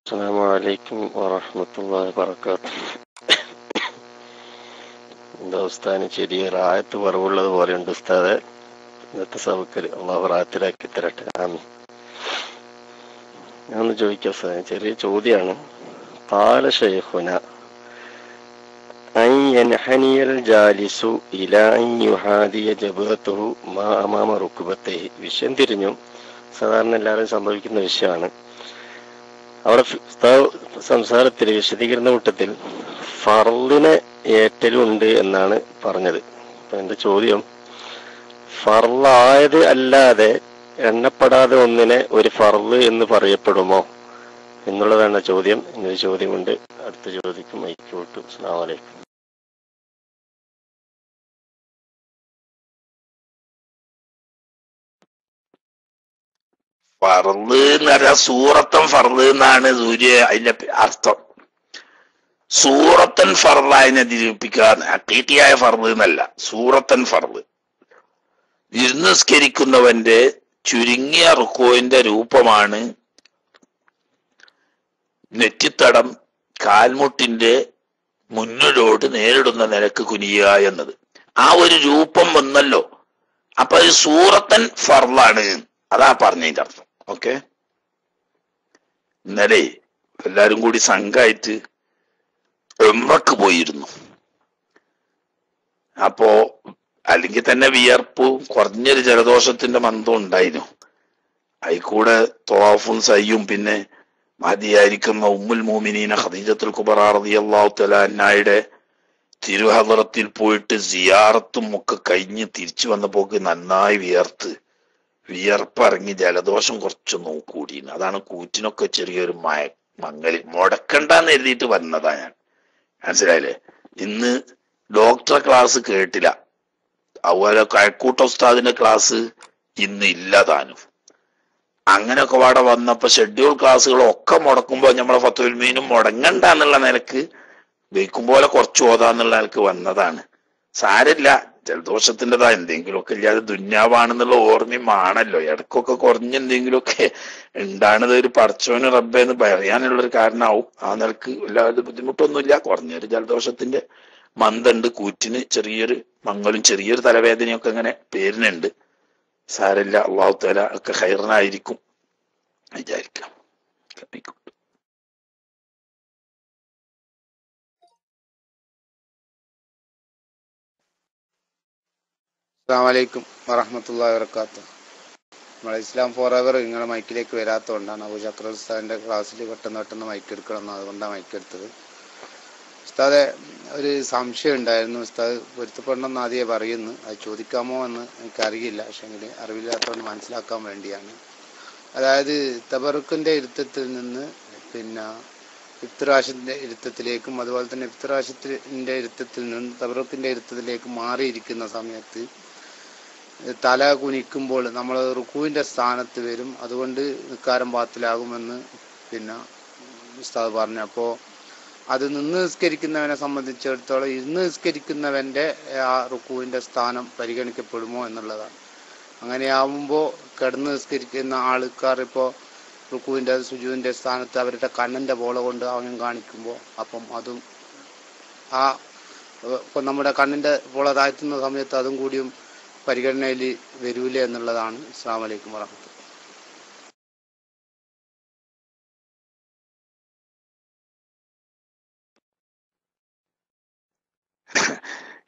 അസ്സലാമു അലൈക്കും വറഹ്മത്തുള്ളാഹി വബറകാതുഹു. എന്താ ഉസ്താദിന് ചെറിയൊരു ആയത്ത് കുറവുള്ളത് പോലെയുണ്ട് ഉസ്താദെ. ഇന്നത്തെ സൗകര്യം അള്ളാഹു റാഹത്തിലാക്കി തരട്ടെ. ആമീൻ. ഞാനൊന്ന് ചോദിക്കാം ഉസ്താദെ, ചെറിയ ചോദ്യമാണ്. ഖാല ശൈഖുന അൻ യൻഹനിയൽ ജാലിസു ഇലാ അൻ യുഹാദിയ ജബഹതുഹു മാ അമാമ റുക്ബതൈഹി. വിഷയം തിരിഞ്ഞു. സാധാരണ എല്ലാവരും സംഭവിക്കുന്ന വിഷയമാണ്. അവിടെ സംസാരത്തിൽ വിശദീകരണ കൂട്ടത്തിൽ ഫർളിനെ ഏറ്റലുണ്ട് എന്നാണ് പറഞ്ഞത്. അപ്പൊ എന്റെ ചോദ്യം, ഫർളായത് അല്ലാതെ എണ്ണപ്പെടാതെ ഒന്നിനെ ഒരു ഫർള് എന്ന് പറയപ്പെടുമോ എന്നുള്ളതാണ് ചോദ്യം. എന്നൊരു ചോദ്യമുണ്ട്. അടുത്ത ചോദിക്കും മൈക്ക് വിട്ടു. അസ്സലാമു അലൈക്കും. ഫർള് എന്ന് പറഞ്ഞാൽ സൂറത്തൻ ഫർള് എന്നാണ് അതിന്റെ അർത്ഥം. സൂറത്തൻ ഫർളായതിനെ നിരൂപിക്കാൻ ഹഖീഖിയായ ഫർള് എന്നല്ല, സൂറത്തൻ ഫർള്. നിസ്കരിക്കുന്നവന്റെ ചുരുങ്ങിയ റുക്കോയിന്റെ രൂപമാണ് നെറ്റിത്തടം കാൽമുട്ടിന്റെ മുന്നിലോട്ട് നേരിടുന്ന നിലക്ക് കുനിയുക എന്നത്. ആ ഒരു രൂപം വന്നല്ലോ, അപ്പൊ അത് സൂറത്തൻ ഫർളാണ്. അതാ പറഞ്ഞതിന്റെ അർത്ഥം. ഓക്കെ, ഇന്നലെ എല്ലാരും കൂടി സംഘമായിട്ട് ഉംറക്ക് പോയിരുന്നു. അപ്പോ അല്ലെങ്കിൽ തന്നെ വിയർപ്പും കുറഞ്ഞൊരു ജലദോഷത്തിന്റെ മന്ദം ഉണ്ടായിരുന്നു. അതിൽക്കൂടെ ത്വവാഫും സയ്യും പിന്നെ മഹദിയായിരിക്കുന്ന ഉമ്മുൽ മോമിനീന ഖദീജത്തുൽ കുബറ റളിയല്ലാഹു തആല അൻഹയുടെ തിരുഹദറത്തിൽ പോയിട്ട് സിയാറത്തും ഒക്കെ കഴിഞ്ഞ് തിരിച്ചു വന്നപ്പോക്ക് നന്നായി വിയർപ്പിറങ്ങി ജലദോഷം കുറച്ച് നോക്കൂടിയിരുന്നു. അതാണ് കൂറ്റിനൊക്കെ ചെറിയൊരു മങ്ങല്. മുടക്കണ്ടെന്ന് എഴുതിയിട്ട് വന്നതാ ഞാൻ. മനസ്സിലായില്ലേ? ഇന്ന് ഡോക്ടറെ ക്ലാസ് കേട്ടില്ല. അതുപോലെ കഴക്കൂട്ട ഉസ്താദിന്റെ ക്ലാസ് ഇന്ന് ഇല്ല താനും. അങ്ങനെയൊക്കെ അവിടെ വന്നപ്പോ ഷെഡ്യൂൾ ക്ലാസ്സുകളൊക്കെ മുടക്കുമ്പോ നമ്മളെ ഫത്തുൽ മീനും മുടങ്ങണ്ട എന്നുള്ള നിലക്ക് വെയ്ക്കും പോലെ കുറച്ച് ഓതാന്നുള്ള നിലക്ക് വന്നതാണ്. സാരില്ല, ജലദോഷത്തിൻ്റെതാ എന്തെങ്കിലുമൊക്കെ ഇല്ലാതെ ദുന്യാവാണെന്നുള്ള ഓർമ്മയും ആണല്ലോ. ഇടക്കൊക്കെ കുറഞ്ഞെന്തെങ്കിലുമൊക്കെ ഉണ്ടാണത് ഒരു പടച്ചോന് റബ്ബെന്ന് പറയാനുള്ളൊരു കാരണമാവും. ആ നിലക്ക് എല്ലാവരും ബുദ്ധിമുട്ടൊന്നുമില്ല. കുറഞ്ഞൊരു ജലദോഷത്തിന്റെ മന്ദുണ്ട്, കൂറ്റിന് ചെറിയൊരു മങ്ങലും ചെറിയൊരു തലവേദനയൊക്കെ ഇങ്ങനെ പേരിനുണ്ട്. സാരില്ല, അല്ലാഹു തആല ഒക്കെ ഖൈറിനായിരിക്കും വിചാരിക്കാം. അസ്സലാമു അലൈക്കും വറഹ്മത്തുള്ളാഹി വബറകാതുഹു. നമ്മളെ ഇസ്ലാം ഫോർ എവർ നിങ്ങളെ മൈക്കിലേക്ക് വരാത്തതുകൊണ്ടാണ്. അബൂജക്കർ ഉസ്താദിന്റെ ക്ലാസ്സിൽ പെട്ടെന്ന് മൈക്ക് എടുക്കണം, അതുകൊണ്ടാണ് മൈക്ക് എടുത്തത്. ഉസ്താദെ, ഒരു സംശയം ഉണ്ടായിരുന്നു. ഉസ്താദ് പൊരുത്തപ്പെടണമെന്ന് ആദ്യമേ പറയുന്നു. അത് ചോദിക്കാമോ എന്ന് എനിക്കറിയില്ല, പക്ഷെങ്കിൽ അറിവില്ലാത്തതുകൊണ്ട് മനസ്സിലാക്കാൻ വേണ്ടിയാണ്. അതായത് തബറുക്കിന്റെ ഇരുത്തത്തിൽ നിന്ന് പിന്നെ ഇഫ്തിറാഷിന്റെ ഇരുത്തത്തിലേക്കും അതുപോലെ തന്നെ ഇഫ്തിറാഷിന്റെ ഇരുത്തത്തിൽ നിന്ന് തബറുക്കിന്റെ ഇരുത്തത്തിലേക്ക് മാറിയിരിക്കുന്ന സമയത്ത് തല കുനിക്കുമ്പോൾ നമ്മൾ റുക്കുവിന്റെ സ്ഥാനത്ത് വരും. അതുകൊണ്ട് നിസ്കാരം ബാത്തിലാകുമെന്ന് പിന്നെ ഉസ്താദ് പറഞ്ഞു. അപ്പോൾ അത് നിന്ന് നിസ്കരിക്കുന്നവനെ സംബന്ധിച്ചിടത്തോളം ഇരുന്ന് നിസ്കരിക്കുന്നവന്റെ ആ റുക്കുവിന്റെ സ്ഥാനം പരിഗണിക്കപ്പെടുമോ എന്നുള്ളതാണ്. അങ്ങനെയാവുമ്പോൾ കിടന്ന് നിസ്കരിക്കുന്ന ആൾക്കാർ ഇപ്പോൾ റുക്കുവിന്റെ സുജൂദിന്റെ സ്ഥാനത്ത് അവരുടെ കണ്ണിന്റെ പോള കൊണ്ട് അവനും കാണിക്കുമ്പോൾ അപ്പം അതും ഇപ്പൊ നമ്മുടെ കണ്ണിന്റെ പോള താഴ്ത്തുന്ന സമയത്ത് അതും കൂടിയും പരിഗണനയിൽ വരൂലേ എന്നുള്ളതാണ്. അസ്സലാമു അലൈക്കും വറഹ്മത്തുള്ളാഹി.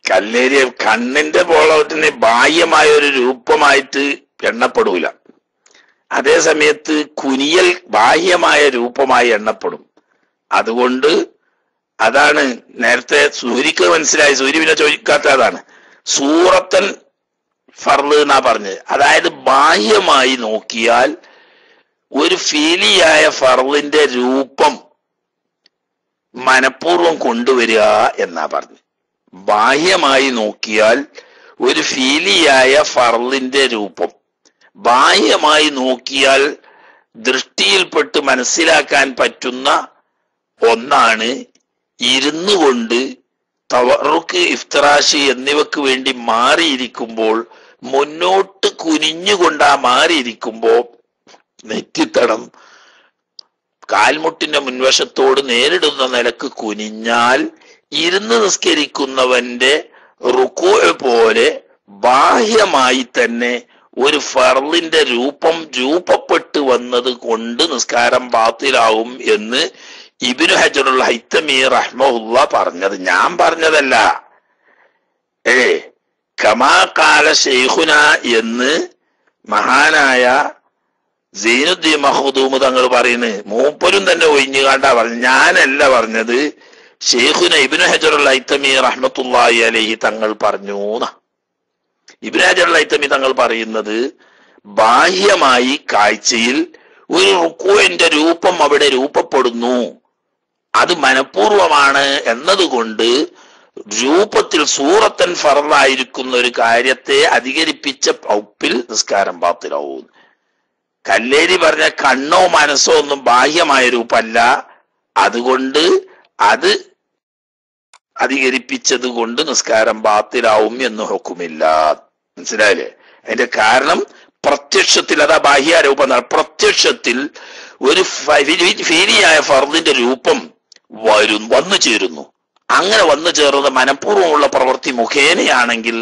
കല്ലേരി കണ്ണിന്റെ പോളത്തിന് ബാഹ്യമായ ഒരു രൂപമായിട്ട് എണ്ണപ്പെടൂല. അതേ സമയത്ത് കുനിയൽ ബാഹ്യമായ രൂപമായി എണ്ണപ്പെടും. അതുകൊണ്ട് അതാണ് നേരത്തെ സൂര്യക്ക് മനസ്സിലായി. സൂര്യ പിന്നെ ചോദിക്കാത്ത അതാണ് സൂറത്തൻ ഫർള് എന്നാ പറഞ്ഞത്. അതായത് ബാഹ്യമായി നോക്കിയാൽ ഒരു ഫീലിയായ ഫർളിന്റെ രൂപം മനഃപൂർവ്വം കൊണ്ടുവരിക എന്നാ പറഞ്ഞത്. ബാഹ്യമായി നോക്കിയാൽ ഒരു ഫീലിയായ ഫർളിന്റെ രൂപം, ബാഹ്യമായി നോക്കിയാൽ ദൃഷ്ടിയിൽപ്പെട്ട് മനസ്സിലാക്കാൻ പറ്റുന്ന ഒന്നാണ് ഇരുന്നു കൊണ്ട് തവറുക്ക് ഇഫ്തിറാഷ് എന്നിവക്ക് വേണ്ടി മാറിയിരിക്കുമ്പോൾ മുന്നോട്ട് കുനിഞ്ഞുകൊണ്ടാ മാറിയിരിക്കുമ്പോ നെറ്റിത്തടം കാൽമുട്ടിന്റെ മുൻവശത്തോട് നേരിടുന്ന നിലക്ക് കുനിഞ്ഞാൽ ഇരുന്ന് നിസ്കരിക്കുന്നവന്റെ റുക്കൂ പോലെ ബാഹ്യമായി തന്നെ ഒരു ഫർളിന്റെ രൂപപ്പെട്ട് വന്നത് കൊണ്ട് നിസ്കാരം ബാത്തിലാവും എന്ന് ഇബ്നു ഹജറുൽ ഹൈത്തമി റഹ്മഹുല്ലാ പറഞ്ഞത് ഞാൻ പറഞ്ഞതല്ല. കമാ ഖാല ശൈഖുന എന്ന് മഹാനായ സൈനുദ്ദീൻ മഖ്ദൂം തങ്ങൾ പറയുന്നു. മൂപ്പരും തന്നെ ഒഴിഞ്ഞു കാണ്ടാ പറഞ്ഞു, ഞാനല്ല പറഞ്ഞത്, ശൈഖുന ഇബ്നു ഹജറുൽ ഹൈത്തമി റഹ്മത്തുള്ളാഹി അലൈഹി തങ്ങൾ പറഞ്ഞു. ഇബ്നു ഹജറുൽ ഹൈത്തമി തങ്ങൾ പറയുന്നത് ബാഹ്യമായി കാഴ്ചയിൽ ഒരു റുക്കൂഇന്റെ രൂപം അവിടെ രൂപപ്പെടുന്നു, അത് മനഃപൂർവമാണ് എന്നതുകൊണ്ട് രൂപത്തിൽ സൂറത്തൻ ഫർളായിരിക്കുന്ന ഒരു കാര്യത്തെ അധികരിപ്പിച്ച ഔപ്പിൽ നിസ്കാരം ബാത്തിലാവും. കല്ലേരി പറഞ്ഞ കണ്ണോ മനസ്സോ ഒന്നും ബാഹ്യമായ രൂപമല്ല, അതുകൊണ്ട് അത് അധികരിപ്പിച്ചത് കൊണ്ട് നിസ്കാരം ബാത്തിലാവും എന്ന് ഹുക്കുമില്ല. മനസ്സിലായില്ലേ? അതിന്റെ കാരണം പ്രത്യക്ഷത്തിൽ, അതാ ബാഹ്യാരൂപം, പ്രത്യക്ഷത്തിൽ ഒരു ഫീലിയായ ഫർദിന്റെ രൂപം വന്നു ചേരുന്നു. അങ്ങനെ വന്നു ചേർന്നത് മനഃപൂർവ്വമുള്ള പ്രവൃത്തി മുഖേനയാണെങ്കിൽ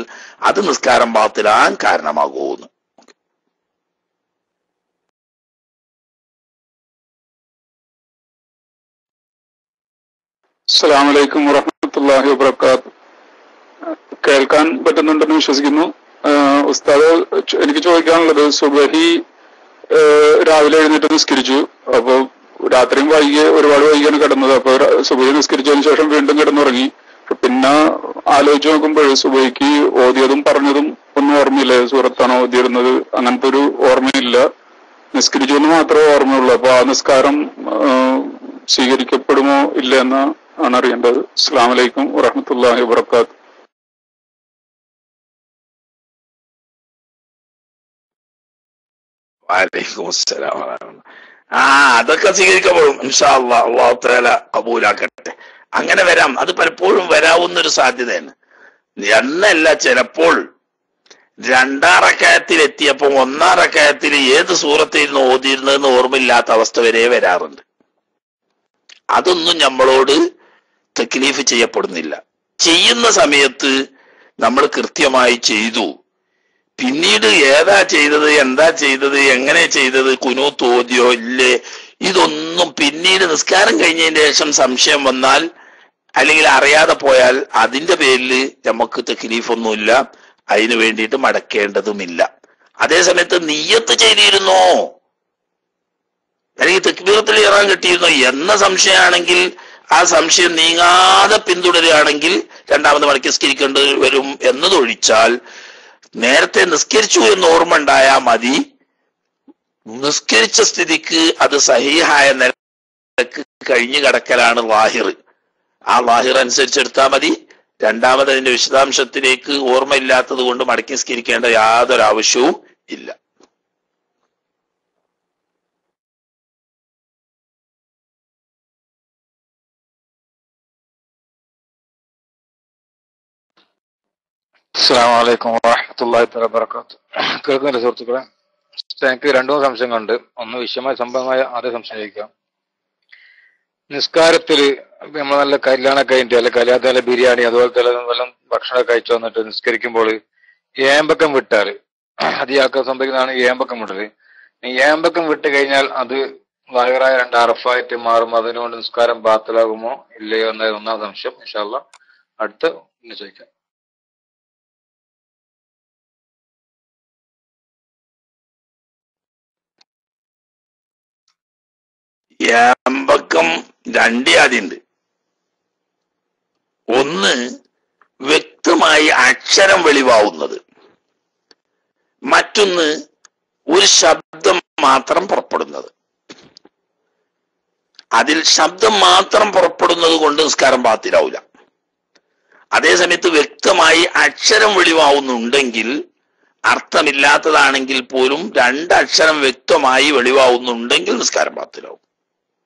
അത് നിസ്കാരം ബാത്തിലാൻ കാരണമാകുന്നു. അസ്സലാമു അലൈക്കും വറഹ്മത്തുള്ളാഹി വബറകാതുഹു. കേൾക്കാൻ പറ്റുന്നുണ്ടെന്ന് വിശ്വസിക്കുന്നു. ഉസ്താദ്, എനിക്ക് ചോദിക്കാനുള്ളത്, സുബഹി രാവിലെ എഴുന്നേറ്റ് നിസ്കരിച്ചു. അപ്പൊ രാത്രിയും ഒരുപാട് വൈകിയാണ് കിടന്നത്. അപ്പൊ സുബഹി നിസ്കരിച്ചതിന് ശേഷം വീണ്ടും കിടന്നുറങ്ങി. പിന്നെ ആലോചിച്ച് നോക്കുമ്പോൾ സുബഹിക്ക് ഓതിയതും പറഞ്ഞതും ഒന്നും ഓർമ്മയില്ല. സൂറത്താണോ ഓതിയിരുന്നത് അങ്ങനത്തെ ഒരു ഓർമ്മയില്ല. നിസ്കരിച്ചു എന്ന് മാത്രമേ ഓർമ്മയുള്ളൂ. അപ്പൊ ആ നിസ്കാരം സ്വീകരിക്കപ്പെടുമോ ഇല്ല എന്ന് ആണ് അറിയേണ്ടത്. അസ്സലാമു അലൈക്കും വറഹ്മത്തുള്ളാഹി വബറകാതുഹു. വഅലൈക്കും അസ്സലാം. അതൊക്കെ സ്വീകരിക്കപ്പെടും ഇൻഷാ അല്ലാഹ്. അല്ലാഹു തആല കബൂലാക്കട്ടെ. അങ്ങനെ വരാം, അത് പലപ്പോഴും വരാവുന്നൊരു സാധ്യതയാണ്. എന്നല്ല, ചിലപ്പോൾ 2-ാം റക്അത്തിൽ എത്തിയപ്പോൾ 1-ാം റക്അത്തിൽ ഏത് സൂറത്തായിരുന്നു ഓതിയിരുന്നതെന്ന് ഓർമ്മയില്ലാത്ത അവസ്ഥ വരെ വരാറുണ്ട്. അതൊന്നും നമ്മളോട് തക്ലീഫ് ചെയ്യപ്പെടുന്നില്ല. ചെയ്യുന്ന സമയത്ത് നമ്മൾ കൃത്യമായി ചെയ്തു. പിന്നീട് ഏതാ ചെയ്തത്, എന്താ ചെയ്തത്, എങ്ങനെ ചെയ്തത്, കുനൂത്ത് ഓതിയോ ഇല്ലേ, ഇതൊന്നും പിന്നീട് നിസ്കാരം കഴിഞ്ഞതിന് ശേഷം സംശയം വന്നാൽ അല്ലെങ്കിൽ അറിയാതെ പോയാൽ അതിന്റെ പേരിൽ നമുക്ക് തക്ലീഫൊന്നുമില്ല. അതിനു വേണ്ടിയിട്ട് മടക്കേണ്ടതുമില്ല. അതേസമയത്ത് നിയ്യത്ത് ചെയ്തിരുന്നോ അല്ലെങ്കിൽ തക്ബീറത്തുൽ ഇഹ്റാം കിട്ടിയിരുന്നോ എന്ന സംശയമാണെങ്കിൽ ആ സംശയം നീങ്ങാതെ പിന്തുടരുകയാണെങ്കിൽ 2ാമത് മടക്കി നിസ്കരിക്കേണ്ടി വരും എന്നതൊഴിച്ചാൽ നേരത്തെ നിസ്കരിച്ചു എന്ന് ഓർമ്മ ഉണ്ടായാൽ മതി. നിസ്കരിച്ച സ്ഥിതിക്ക് അത് സഹീഹായ നിലക്ക് കഴിഞ്ഞു കിടക്കലാണ് ലാഹിർ. ആ ലാഹിർ അനുസരിച്ചെടുത്താൽ മതി. 2ാമത് അതിന്റെ വിശദാംശത്തിലേക്ക് ഓർമ്മയില്ലാത്തത് കൊണ്ട് മടക്കി നിസ്കരിക്കേണ്ട യാതൊരു ആവശ്യവും ഇല്ല. അസ്സലാമു അലൈക്കും വറഹ്മത്തുള്ളാഹി വബറകാതുഹു. കേൾക്കുന്നില്ല സുഹൃത്തുക്കളെ? എനിക്ക് 2 സംശയങ്ങളുണ്ട്. ഒന്ന് വിഷയമായ സംഭവമായ ആദ്യ സംശയം ചോദിക്കാം. നിസ്കാരത്തില് നമ്മൾ നല്ല കല്യാണം കഴിഞ്ഞിട്ട് അല്ലെ കല്യാണത്തിലെ ബിരിയാണി അതുപോലത്തെ വല്ലതും ഭക്ഷണം കഴിച്ചു വന്നിട്ട് നിസ്കരിക്കുമ്പോൾ ഏമ്പക്കം വിട്ടാല് അതിയാക്ക സംഭവിക്കുന്നതാണ് ഏമ്പക്കം വിട്ടത്. ഏമ്പക്കം വിട്ട് കഴിഞ്ഞാൽ അത് ലാഹിറായ 2 അറഫായിട്ട് മാറും. അതിനുകൊണ്ട് നിസ്കാരം ബാത്തിലാകുമോ ഇല്ലയോ എന്ന 1ാം സംശയം. ഇൻഷാ അല്ലാഹ് അടുത്ത ചോദിക്കാം. ഏമ്പക്കം 2 ജാതിയുണ്ട്. ഒന്ന് വ്യക്തമായി അക്ഷരം വെളിവാവുന്നത്, മറ്റൊന്ന് ഒരു ശബ്ദം മാത്രം പുറപ്പെടുന്നത്. അതിൽ ശബ്ദം മാത്രം പുറപ്പെടുന്നത് കൊണ്ട് നിസ്കാരം ബാത്തിലാവില്ല. അതേസമയത്ത് വ്യക്തമായി അക്ഷരം വെളിവാവുന്നുണ്ടെങ്കിൽ, അർത്ഥമില്ലാത്തതാണെങ്കിൽ പോലും 2 അക്ഷരം വ്യക്തമായി വെളിവാവുന്നുണ്ടെങ്കിൽ നിസ്കാരം ബാത്തിലാവും.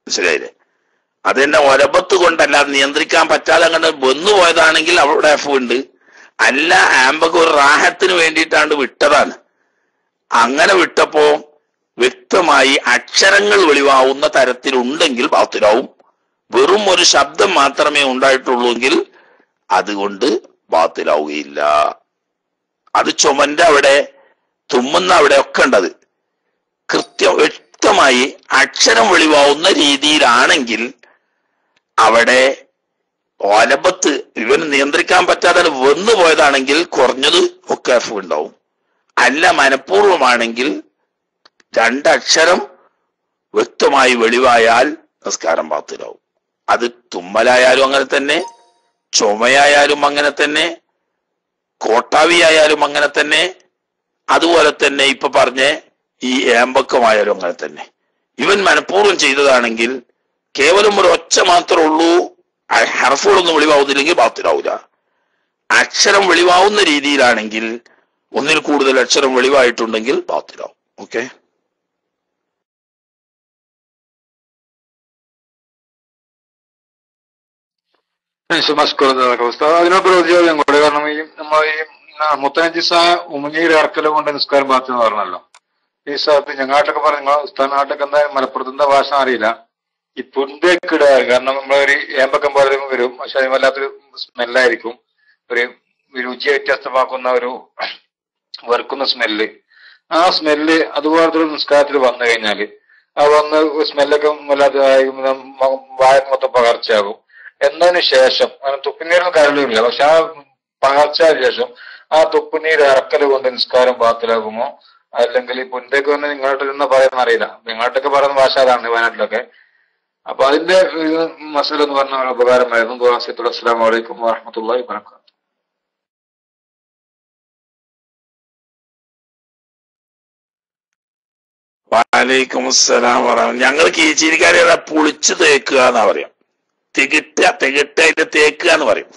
മനസ്സിലായില്ലേ? അതെന്നെ ഒരബത്ത് കൊണ്ടല്ലാതെ നിയന്ത്രിക്കാൻ പറ്റാതെ അങ്ങനെ വന്നു പോയതാണെങ്കിൽ അവിടെ ഉണ്ട്. അല്ല, ആമ്പക്ക് ഒരു റാഹത്തിന് വേണ്ടിയിട്ടാണ്ട് വിട്ടതാണ്. അങ്ങനെ വിട്ടപ്പോ വ്യക്തമായി അക്ഷരങ്ങൾ വെളിവാവുന്ന തരത്തിലുണ്ടെങ്കിൽ ബാത്തിലാവും. വെറും ഒരു ശബ്ദം മാത്രമേ ഉണ്ടായിട്ടുള്ളൂ എങ്കിൽ അതുകൊണ്ട് ബാത്തിലാവുകയില്ല. അത് ചുമന്റെ അവിടെ, തുമ്മുന്ന അവിടെ ഒക്കെ ഉണ്ടത്. വ്യക്തമായി അക്ഷരം വെളിവാവുന്ന രീതിയിലാണെങ്കിൽ അവിടെ ഓലബത്ത് ഇവന് നിയന്ത്രിക്കാൻ പറ്റാതെ വന്നു പോയതാണെങ്കിൽ കുറഞ്ഞത് ഒക്കെ ഉണ്ടാവും. അല്ല മനഃപൂർവമാണെങ്കിൽ രണ്ടക്ഷരം വ്യക്തമായി വെളിവായാൽ നിസ്കാരം ബാത്തിലാവും. അത് തുമ്മലായാലും അങ്ങനെ തന്നെ, ചുമയായാലും അങ്ങനെ തന്നെ, കോട്ടാവിയായാലും അങ്ങനെ തന്നെ, അതുപോലെ തന്നെ ഇപ്പൊ പറഞ്ഞ ഈ ഏമ്പക്കമായാലും അങ്ങനെ തന്നെ. ഇവൻ മനഃപൂർവ്വം ചെയ്തതാണെങ്കിൽ കേവലം ഒരു ഒച്ച മാത്രമേ ഉള്ളൂ, ഹർഫുകളൊന്നും വെളിവാവുന്നില്ലെങ്കിൽ ബാത്തിലാവൂല. അക്ഷരം വെളിവാവുന്ന രീതിയിലാണെങ്കിൽ, ഒന്നിൽ കൂടുതൽ അക്ഷരം വെളിവായിട്ടുണ്ടെങ്കിൽ ബാത്തിലാവും. ഓക്കെ, അതിനൊക്കെ ഒരു ചോദ്യം കൂടെ. കാരണം ഈ നമ്മൾ ഈ മുത്തനജിസായ ഉമിനീര് ഇറക്കല് കൊണ്ട് നിസ്കാരം ബാത്തെന്ന് പറഞ്ഞല്ലോ. ഈ സ്ഥലത്ത് ഞങ്ങാട്ടൊക്കെ പറഞ്ഞു, ഉസ്താൻ നാട്ടൊക്കെ എന്താ മലപ്പുറത്തിന്റെ ഭാഷ അറിയില്ല. ഈ പുന്തേക്കിടുക, കാരണം നമ്മളൊരു ഏമ്പക്കം പോലെ വരും, പക്ഷെ അതിന് വല്ലാത്തൊരു സ്മെല്ലായിരിക്കും, ഒരു രുചി വ്യത്യസ്തമാക്കുന്ന ഒരു വെറുക്കുന്ന സ്മെല്ല്. ആ സ്മെല്ല് അതുപോലത്തെ ഒരു നിസ്കാരത്തിൽ വന്നു കഴിഞ്ഞാല് ആ വന്ന് സ്മെല്ലൊക്കെ വല്ലാതെ വായ മൊത്തം പകർച്ചയാകും. എന്നതിന് ശേഷം അങ്ങനെ തുപ്പിനീരിന് കരളില്ല, പക്ഷെ ആ പകർച്ചയ്ക്ക് ശേഷം ആ തുപ്പിനീര് ഇറക്കല് കൊണ്ട് നിസ്കാരം ബാത്തിലാകുമോ? അല്ലെങ്കിൽ ഈ പുന്തേക്ക് വന്ന് നിങ്ങളോട്ടിരുന്ന പറയുന്ന അറിയില്ല, നിങ്ങളോട്ടൊക്കെ പറയുന്ന ഭാഷ അതാണ് വയനാട്ടിലൊക്കെ. അപ്പൊ അതിന്റെ മസല എന്ന് പറഞ്ഞ ഒരു ഉപകാരമായിരുന്നു. അസ്സലാമു അലൈക്കും വറഹ്മത്തുള്ളാഹി വബറകാതുഹു. വലൈക്കും അസ്സലാം വറഹ്മത്തുള്ളാഹി. ഞങ്ങൾ കീച്ചിരിക്കാരെ പുളിച്ച് തേക്കുക എന്നാ പറയാം. തികിട്ടായിട്ട് തേക്കുക എന്ന് പറയും.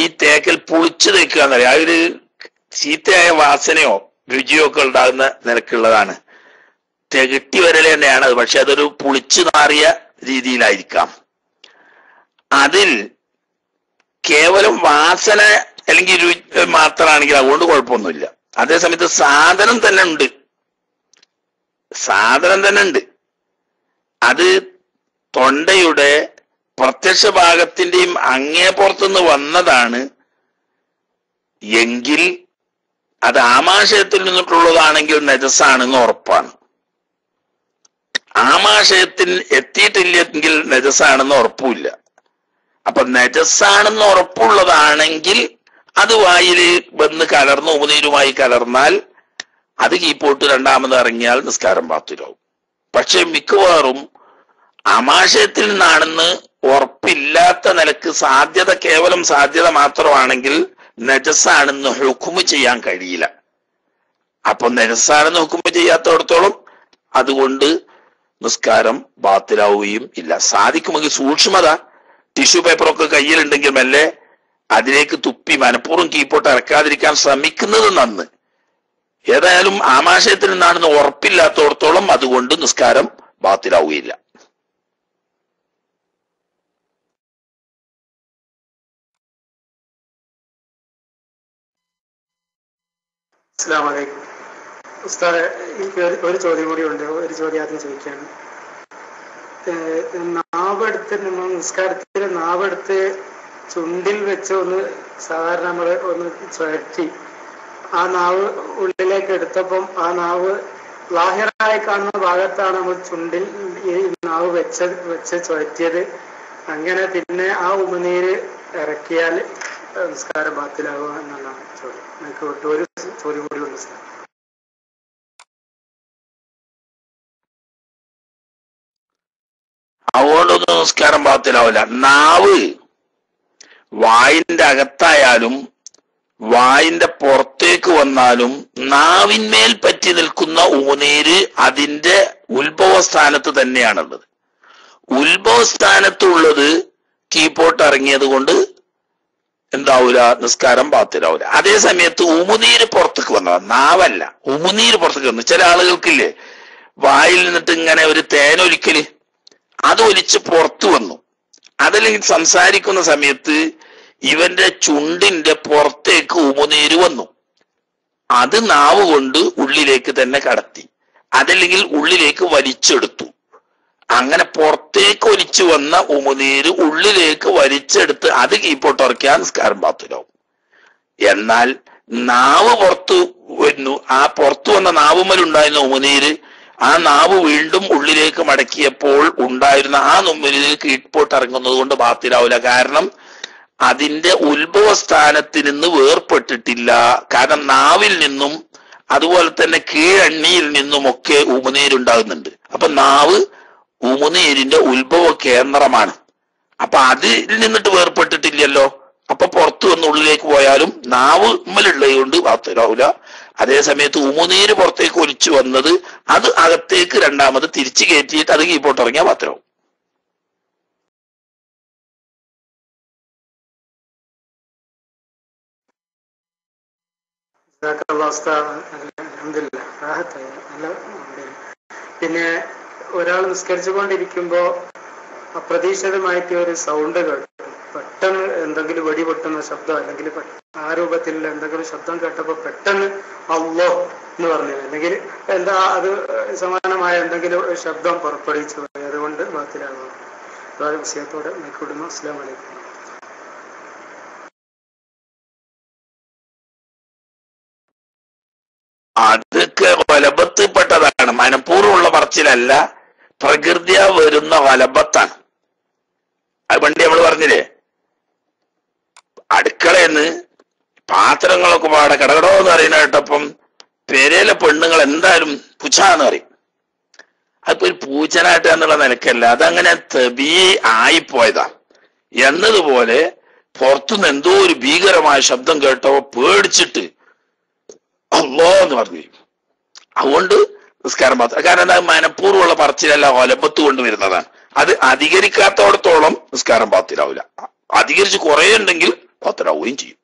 ഈ തേക്കൽ പുളിച്ച് തേക്കുക എന്ന് പറയും. അതൊരു ചീത്തയായ വാസനയോ രുചിയോ ഒക്കെ ഉണ്ടാകുന്ന നിലക്കുള്ളതാണ്. തികട്ടി വരൽ തന്നെയാണ് അത്, പക്ഷെ അതൊരു പുളിച്ചു നാറിയ രീതിയിലായിരിക്കാം. അതിൽ കേവലം വാസന അല്ലെങ്കിൽ രുചി മാത്രമാണെങ്കിൽ അതുകൊണ്ട് കുഴപ്പമൊന്നുമില്ല. അതേസമയത്ത് സാധനം തന്നെ ഉണ്ട്. അത് തൊണ്ടയുടെ പ്രത്യക്ഷ ഭാഗത്തിന്റെയും അങ്ങേ പുറത്തുനിന്ന് വന്നതാണ് എങ്കിൽ അത് ആമാശയത്തിൽ നിന്നിട്ടുള്ളതാണെങ്കിൽ നജസാണെന്ന് ഉറപ്പാണ്. ആമാശയത്തിൽ എത്തിയിട്ടില്ലെങ്കിൽ നജസാണെന്ന് ഉറപ്പില്ല. അപ്പൊ നജസാണെന്ന് ഉറപ്പുള്ളതാണെങ്കിൽ അത് വായിൽ വന്ന് കലർന്ന് ഉമിനീരുമായി കലർന്നാൽ അത് കീപ്പോട്ട് രണ്ടാമത് ഇറങ്ങിയാൽ നിസ്കാരം ബാത്തിലാവും. പക്ഷെ മിക്കവാറും ആമാശയത്തിൽ നിന്നാണെന്ന് ഉറപ്പില്ലാത്ത നിലക്ക് സാധ്യത, കേവലം സാധ്യത മാത്രമാണെങ്കിൽ നജസാണെന്ന് ഹുക്കുമ് ചെയ്യാൻ കഴിയില്ല. അപ്പൊ നജസാണെന്ന് ഹുക്കുമ് ചെയ്യാത്തടത്തോളം അതുകൊണ്ട് നിസ്കാരം ബാത്തിലാവുകയും ഇല്ല. സാധിക്കുമെങ്കിൽ സൂക്ഷ്മത, ടിഷ്യൂ പേപ്പറൊക്കെ കയ്യിലുണ്ടെങ്കിൽ മെല്ലെ അതിലേക്ക് തുപ്പി മനഃപൂർവ്വം കീപ്പോട്ട് ഇറക്കാതിരിക്കാൻ ശ്രമിക്കുന്നത് നന്ന്. ഏതായാലും ആമാശയത്തിൽ നിന്നാണെന്ന് ഉറപ്പില്ലാത്തടത്തോളം അതുകൊണ്ട് നിസ്കാരം ബാത്തിലാവുകയില്ല. അസ്സലാമു അലൈക്കും ഉസ്താദെ, എനിക്ക് ഒരു ചോദ്യം കൂടി ഉണ്ട്. ഒരു ചോദ്യം ആദ്യം ചോദിക്കാണ്. നാവെടുത്ത് നമ്മൾ നിസ്കാരത്തിൽ നാവെടുത്ത് ചുണ്ടിൽ വെച്ച് ഒന്ന് സാധാരണ നമ്മൾ ഒന്ന് ചുഴറ്റി ആ നാവ് ഉള്ളിലേക്ക് എടുത്തപ്പം ആ നാവ് ലാഹിറായി കാണുന്ന ഭാഗത്താണ് നമ്മൾ ചുണ്ടിൽ ഈ നാവ് വെച്ച് ചുഴറ്റിയത്. അങ്ങനെ പിന്നെ ആ ഉമിനീര് ഇറക്കിയാൽ നിസ്കാരം ബാത്തിലാവുക എന്നുള്ളതാണ് ചോദ്യം. എനിക്ക് ഒരു ചോദ്യം കൂടി ഉണ്ട് സാർ. അതുകൊണ്ടൊന്നും നിസ്കാരം ബാത്തിലാവില്ല. നാവ് വായിന്റെ അകത്തായാലും വായിന്റെ പുറത്തേക്ക് വന്നാലും നാവിന്മേൽ പറ്റി നിൽക്കുന്ന ഊനീര് അതിന്റെ ഉത്ഭവസ്ഥാനത്ത് തന്നെയാണുള്ളത്. ഉത്ഭവസ്ഥാനത്തുള്ളത് കീപ്പോട്ട് ഇറങ്ങിയത് കൊണ്ട് എന്താവൂല, നിസ്കാരം ബാത്തിലാവൂല. അതേ സമയത്ത് ഉമുനീര് പുറത്തേക്ക് വന്നതാണ്, നാവല്ല, ഉമുനീര് പുറത്തേക്ക് വന്നു. ചില ആളുകൾക്കില്ലേ വായിൽ നിന്നിട്ട് ഇങ്ങനെ ഒരു തേനൊലിക്കല്, അത് ഒലിച്ച് പുറത്തു വന്നു. അതല്ലെങ്കിൽ സംസാരിക്കുന്ന സമയത്ത് ഇവന്റെ ചുണ്ടിന്റെ പുറത്തേക്ക് ഉമുനീര് വന്നു, അത് നാവ് കൊണ്ട് ഉള്ളിലേക്ക് തന്നെ കടത്തി. അതല്ലെങ്കിൽ ഉള്ളിലേക്ക് വലിച്ചെടുത്തു. അങ്ങനെ പുറത്തേക്ക് ഒലിച്ചു വന്ന ഉമിനീര് ഉള്ളിലേക്ക് വലിച്ചെടുത്ത് അത് കീപ്പോട്ടിറക്കിയാൽ നിസ്കാരം ബാത്തിലാവും. എന്നാൽ നാവ് പുറത്തു വരുന്നു, ആ പുറത്തു വന്ന നാവുമ്മലുണ്ടായിരുന്ന ഉമിനീര് ആ നാവ് വീണ്ടും ഉള്ളിലേക്ക് മടക്കിയപ്പോൾ ഉണ്ടായിരുന്ന ആ ഉമിനീര് കീഴ്പോട്ടിറങ്ങുന്നത് കൊണ്ട് ബാത്തിലാവില്ല. കാരണം അതിന്റെ ഉത്ഭവസ്ഥാനത്ത് നിന്ന് വേർപെട്ടിട്ടില്ല. കാരണം നാവിൽ നിന്നും അതുപോലെ തന്നെ കീഴണ്ണിയിൽ നിന്നുമൊക്കെ ഉമിനീരുണ്ടാകുന്നുണ്ട്. അപ്പൊ നാവ് ഉമിനീരിന്റെ ഉത്ഭവ കേന്ദ്രമാണ്. അപ്പൊ അതിൽ നിന്നിട്ട് വേർപെട്ടിട്ടില്ലല്ലോ. അപ്പൊ പുറത്തു വന്ന് ഉള്ളിലേക്ക് പോയാലും നാവ് ഉമ്മലുള്ളത് കൊണ്ട് ബാത്തിലാവില്ല. അതേ സമയത്ത് ഉമിനീര് പുറത്തേക്ക് ഒലിച്ചു വന്നത് അത് അകത്തേക്ക് രണ്ടാമത് തിരിച്ചു കയറ്റിയിട്ട് അത് കീഴ്പോട്ടിറങ്ങിയാൽ ബാത്തിലാവും. പിന്നെ ഒരാൾ നിസ്കരിച്ചുകൊണ്ടിരിക്കുമ്പോ അപ്രതീക്ഷിതമായിട്ട് ഒരു സൗണ്ട് കേട്ടു, പെട്ടെന്ന് എന്തെങ്കിലും വെടിപൊട്ടുന്ന ശബ്ദം അല്ലെങ്കിൽ ആ രൂപത്തിലുള്ള എന്തെങ്കിലും ശബ്ദം കേട്ടപ്പോ പെട്ടെന്ന് അള്ളോ എന്ന് പറഞ്ഞു, അല്ലെങ്കിൽ എന്താ അത് സമാനമായ എന്തെങ്കിലും ശബ്ദം പുറപ്പെടുവിച്ചു പോയി, അതുകൊണ്ട് ബാത്തിലാകുന്നു. വിഷയത്തോടെ മൈക്കൂടുന്നു. അസ്സലാമു അലൈക്കും. അതൊക്കെ വലബത്തിൽപ്പെട്ടതാണ്, മനഃപൂർവ്വമുള്ള പറച്ചിലല്ല, പ്രകൃതിയാ വരുന്ന വലബത്താണ്. അത് പണ്ട് നമ്മൾ പറഞ്ഞില്ലേ, അടുക്കളയെന്ന് പാത്രങ്ങളൊക്കെ പാടെ കടകടോ എന്ന് പറയുന്ന കേട്ടപ്പം പെരയിലെ പെണ്ണുങ്ങൾ എന്തായാലും പുച്ഛാന്ന് പറയും. അതിപ്പോ ഒരു പൂച്ചനായിട്ട് എന്നുള്ള നിലക്കല്ല, അതങ്ങനെ തബീ ആയിപ്പോയതാ. എന്നതുപോലെ പുറത്തുനിന്ന് എന്തോ ഒരു ഭീകരമായ ശബ്ദം കേട്ടോ പേടിച്ചിട്ട് അള്ളോ എന്ന് പറഞ്ഞു. അതുകൊണ്ട് നിസ്കാരം മാത്രം, കാരണം അത് മനഃപൂർവ്വമുള്ള പറച്ചിലല്ല, ഒലബത്ത് കൊണ്ടുവരുന്നതാണ്. അത് അധികരിക്കാത്തോടത്തോളം നിസ്കാരം ബാത്തിലാവില്ല. അധികരിച്ച് കുറെ ഉണ്ടെങ്കിൽ ബാത്തിലാവുകയും ചെയ്യും.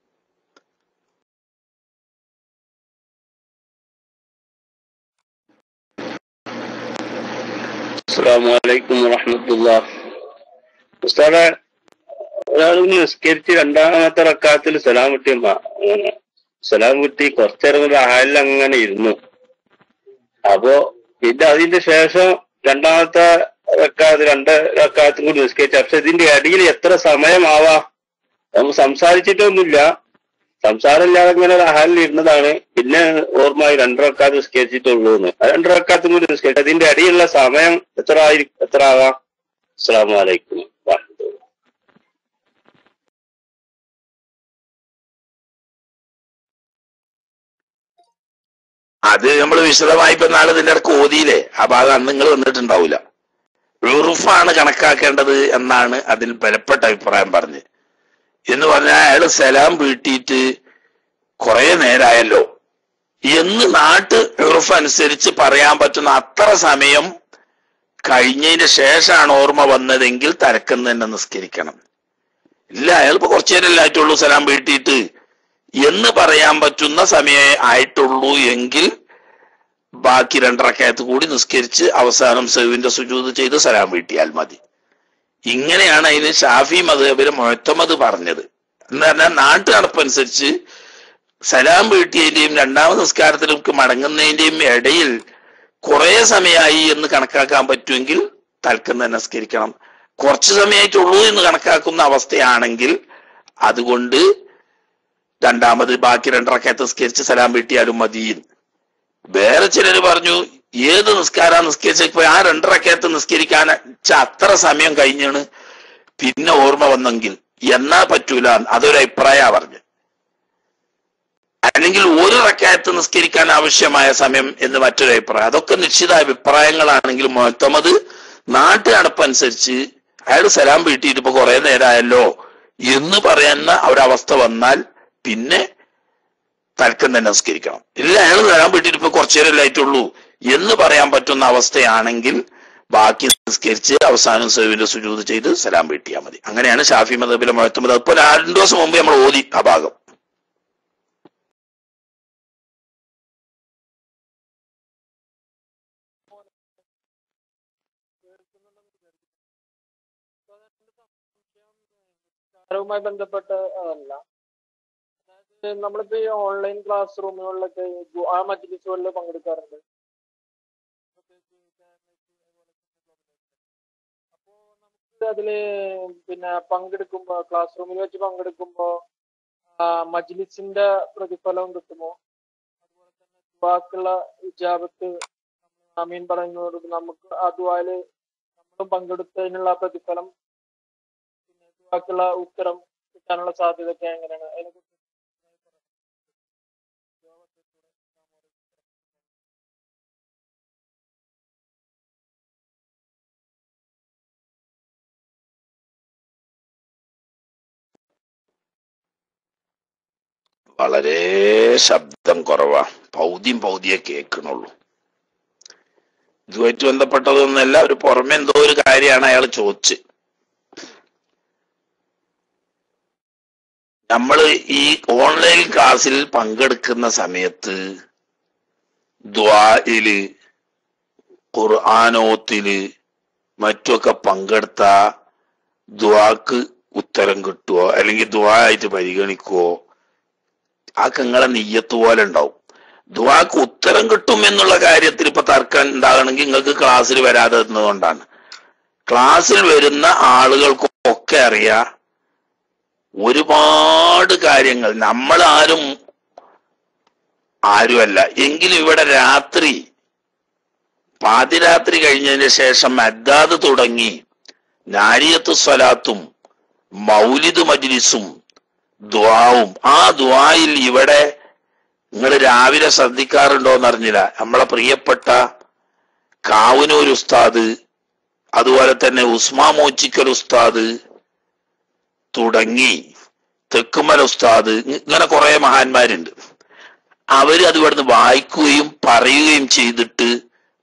അസ്സലാമു അലൈക്കും വറഹ്മത്തുള്ളാഹി. ഉസ്താദേ, ഒരാൾ നിസ്കരിച്ച് രണ്ടാമത്തെ റക്അത്തിൽ സലാം കിട്ടി കുറച്ചേരം കൂടി ആയാലും അങ്ങനെ ഇരുന്നു. അപ്പോ പിന്നെ അതിന്റെ ശേഷം രണ്ടാമത്തെ രണ്ട് റക്അത്തും കൂടി നിസ്കരിച്ചു. പക്ഷെ ഇതിന്റെ ഇടയിൽ എത്ര സമയമാവാ? നമ്മൾ സംസാരിച്ചിട്ടൊന്നുമില്ല, സംസാരമില്ലാതെ ഇങ്ങനെ ഒരു ഹാലിൽ ഇരുന്നതാണ്. പിന്നെ ഓർമ്മയായി 2 റക്അത്ത് നിസ്കരിച്ചിട്ടുള്ളൂ എന്ന്. 2 റക്അത്തും കൂടി നിസ്കരിച്ചു. അതിന്റെ ഇടയിലുള്ള സമയം എത്ര ആവാം? അസ്സലാമു അലൈക്കും. അത് നമ്മൾ വിശദമായി ഇപ്പൊ നാളെ ഇതിന്റെ ഇടക്ക് ഓതിയില്ലേ, ആ ഭാഗം അന്ന് നിങ്ങൾ വന്നിട്ടുണ്ടാവില്ല. ഉറുഫാണ് കണക്കാക്കേണ്ടത് എന്നാണ് അതിൽ ബലപ്പെട്ട അഭിപ്രായം പറഞ്ഞ്. എന്ന് പറഞ്ഞാൽ അയാള് സലാം വീട്ടിയിട്ട് കുറെ നേരമായല്ലോ എന്ന് നാട്ട് ഉറുഫ് അനുസരിച്ച് പറയാൻ പറ്റുന്ന അത്ര സമയം കഴിഞ്ഞതിന് ശേഷമാണ് ഓർമ്മ വന്നതെങ്കിൽ തരക്കെന്ന് തന്നെ നിസ്കരിക്കണം. ഇല്ല, അയാൾ ഇപ്പൊ കുറച്ചു നേരം ആയിട്ടുള്ളൂ സലാം വീട്ടിയിട്ട് എന്ന് പറയാൻ പറ്റുന്ന സമയമേ ആയിട്ടുള്ളൂ എങ്കിൽ ബാക്കി 2 റക്അത്ത് കൂടി നിസ്കരിച്ച് അവസാനം സഹ്വിന്റെ സുജൂദ് ചെയ്ത് സലാം വീട്ടിയാൽ മതി. ഇങ്ങനെയാണ് അതിന് ഷാഫി മദ്ഹബിലെ മുഅ്തമദ് പറഞ്ഞത്. എന്ന് പറഞ്ഞാൽ നാട്ടു നടപ്പനുസരിച്ച് സലാം വീട്ടിയതിന്റെയും രണ്ടാമത് നിസ്കാരത്തിലേക്ക് മടങ്ങുന്നതിന്റെയും ഇടയിൽ കുറെ സമയമായി എന്ന് കണക്കാക്കാൻ പറ്റുമെങ്കിൽ തൽക്കം തന്നെ നിസ്കരിക്കണം. കുറച്ച് സമയമായിട്ടുള്ളൂ എന്ന് കണക്കാക്കുന്ന അവസ്ഥയാണെങ്കിൽ അതുകൊണ്ട് രണ്ടാമത് ബാക്കി 2 റക്അത്ത് നിസ്കരിച്ച് സലാം വീട്ടിയാലും മതി. വേറെ ചിലര് പറഞ്ഞു ഏത് നിസ്കാരം നിസ്കരിച്ചപ്പോ ആ 2 റക്അത്ത് നിസ്കരിക്കാൻ അത്ര സമയം കഴിഞ്ഞാണ് പിന്നെ ഓർമ്മ വന്നെങ്കിൽ എന്നാ പറ്റൂല, അതൊരു അഭിപ്രായ പറഞ്ഞു. അല്ലെങ്കിൽ 1 റക്അത്ത് നിസ്കരിക്കാൻ ആവശ്യമായ സമയം എന്ന് മറ്റൊരു അഭിപ്രായം. അതൊക്കെ നിശ്ചിത അഭിപ്രായങ്ങളാണെങ്കിലും മുഅ്തമദ് നാട്ടു നടപ്പനുസരിച്ച് അയാൾ സലാം വീട്ടിയിട്ട് ഇപ്പൊ കുറെ നേരമായല്ലോ എന്ന് പറയുന്ന ഒരവസ്ഥ വന്നാൽ പിന്നെ തൽക്കം തന്നെ നിസ്കരിക്കണം. ഇല്ല, അയാൾ സലാം വീട്ടിയിട്ട് ഇപ്പൊ കുറച്ചു നേരമല്ലായിട്ടുള്ളൂ എന്ന് പറയാൻ പറ്റുന്ന അവസ്ഥയാണെങ്കിൽ ബാക്കി നിസ്കരിച്ച് അവസാനം സഹ്വിന്റെ സുജൂദ് ചെയ്ത് സലാം വീട്ടിയാൽ മതി. അങ്ങനെയാണ് ഷാഫി മദ്ഹബിലെ മുഅ്തമദ്. അപ്പൊ 2 ദിവസം മുമ്പ് നമ്മൾ ഓതി ആ ഭാഗം. വുമായി ബന്ധപ്പെട്ട അതല്ല, അതായത് നമ്മളിപ്പോ ഈ ഓൺലൈൻ ക്ലാസ് റൂമുകളിലൊക്കെ ആ മജ്‌ലിസുകളിൽ പങ്കെടുക്കാറുണ്ട്. അതില് പിന്നെ പങ്കെടുക്കുമ്പോ ക്ലാസ് റൂമിൽ വെച്ച് പങ്കെടുക്കുമ്പോ മജ്ലിസിന്റെ പ്രതിഫലവും കിട്ടുമോ? അതുപോലെ തന്നെ ദുആക്കുള്ള ഇജാബത്ത് ആമീൻ പറയുന്നതോട് നമുക്ക് ആ ദുആയില് നമ്മളും പങ്കെടുത്തതിനുള്ള പ്രതിഫലം പിന്നെ ദുആക്കുള്ള ഉത്തരം കിട്ടാനുള്ള സാധ്യതയൊക്കെ എങ്ങനെയാണ്? അതിനെക്കുറിച്ച് വളരെ ശബ്ദം കുറവാ, പൗതിയെ കേൾക്കണുള്ളൂ. ഇതുമായിട്ട് ബന്ധപ്പെട്ടതൊന്നല്ല, ഒരു പുറമെ എന്തോ ഒരു കാര്യമാണ് അയാൾ ചോദിച്ച്. നമ്മൾ ഈ ഓൺലൈൻ ക്ലാസ്സിൽ പങ്കെടുക്കുന്ന സമയത്ത് ദുആയില് ഖുർആനോത്തില് മറ്റൊക്കെ പങ്കെടുത്ത ദുആക്ക് ഉത്തരം കിട്ടുവോ അല്ലെങ്കിൽ ദുആ ആയിട്ട് പരിഗണിക്കുവോ? ആ നിങ്ങളെ നിയ്യത്ത് പോലെ ഉണ്ടാവും. ദുആക്ക് ഉത്തരം കിട്ടും എന്നുള്ള കാര്യത്തിൽ ഇപ്പൊ തർക്കം ഉണ്ടാകണമെങ്കിൽ നിങ്ങൾക്ക് ക്ലാസ്സിൽ വരാതെ എന്നതുകൊണ്ടാണ്. ക്ലാസ്സിൽ വരുന്ന ആളുകൾക്കൊക്കെ അറിയാം ഒരുപാട് കാര്യങ്ങൾ. നമ്മൾ ആരുമല്ല എങ്കിലും ഇവിടെ രാത്രി പാതിരാത്രി കഴിഞ്ഞതിന് ശേഷം അദ്ദാദ് തുടങ്ങി നാരിയത്ത് സ്വലാത്തും മൗലിദ് മജ്ലിസും ദുആവും. ആ ദുആയിൽ ഇവിടെ നിങ്ങൾ രാവിലെ ശ്രദ്ധിക്കാറുണ്ടോന്ന് അറിഞ്ഞില്ല, നമ്മളെ പ്രിയപ്പെട്ട കാവനൂർ ഉസ്താദ്, അതുപോലെ തന്നെ ഉസ്മാ മോച്ചിക്കൽ ഉസ്താദ് തുടങ്ങി തെക്കുമൽ ഉസ്താദ്, ഇങ്ങനെ കുറെ മഹാന്മാരുണ്ട്. അവര് അത് ഇവിടുന്ന് വായിക്കുകയും പറയുകയും ചെയ്തിട്ട്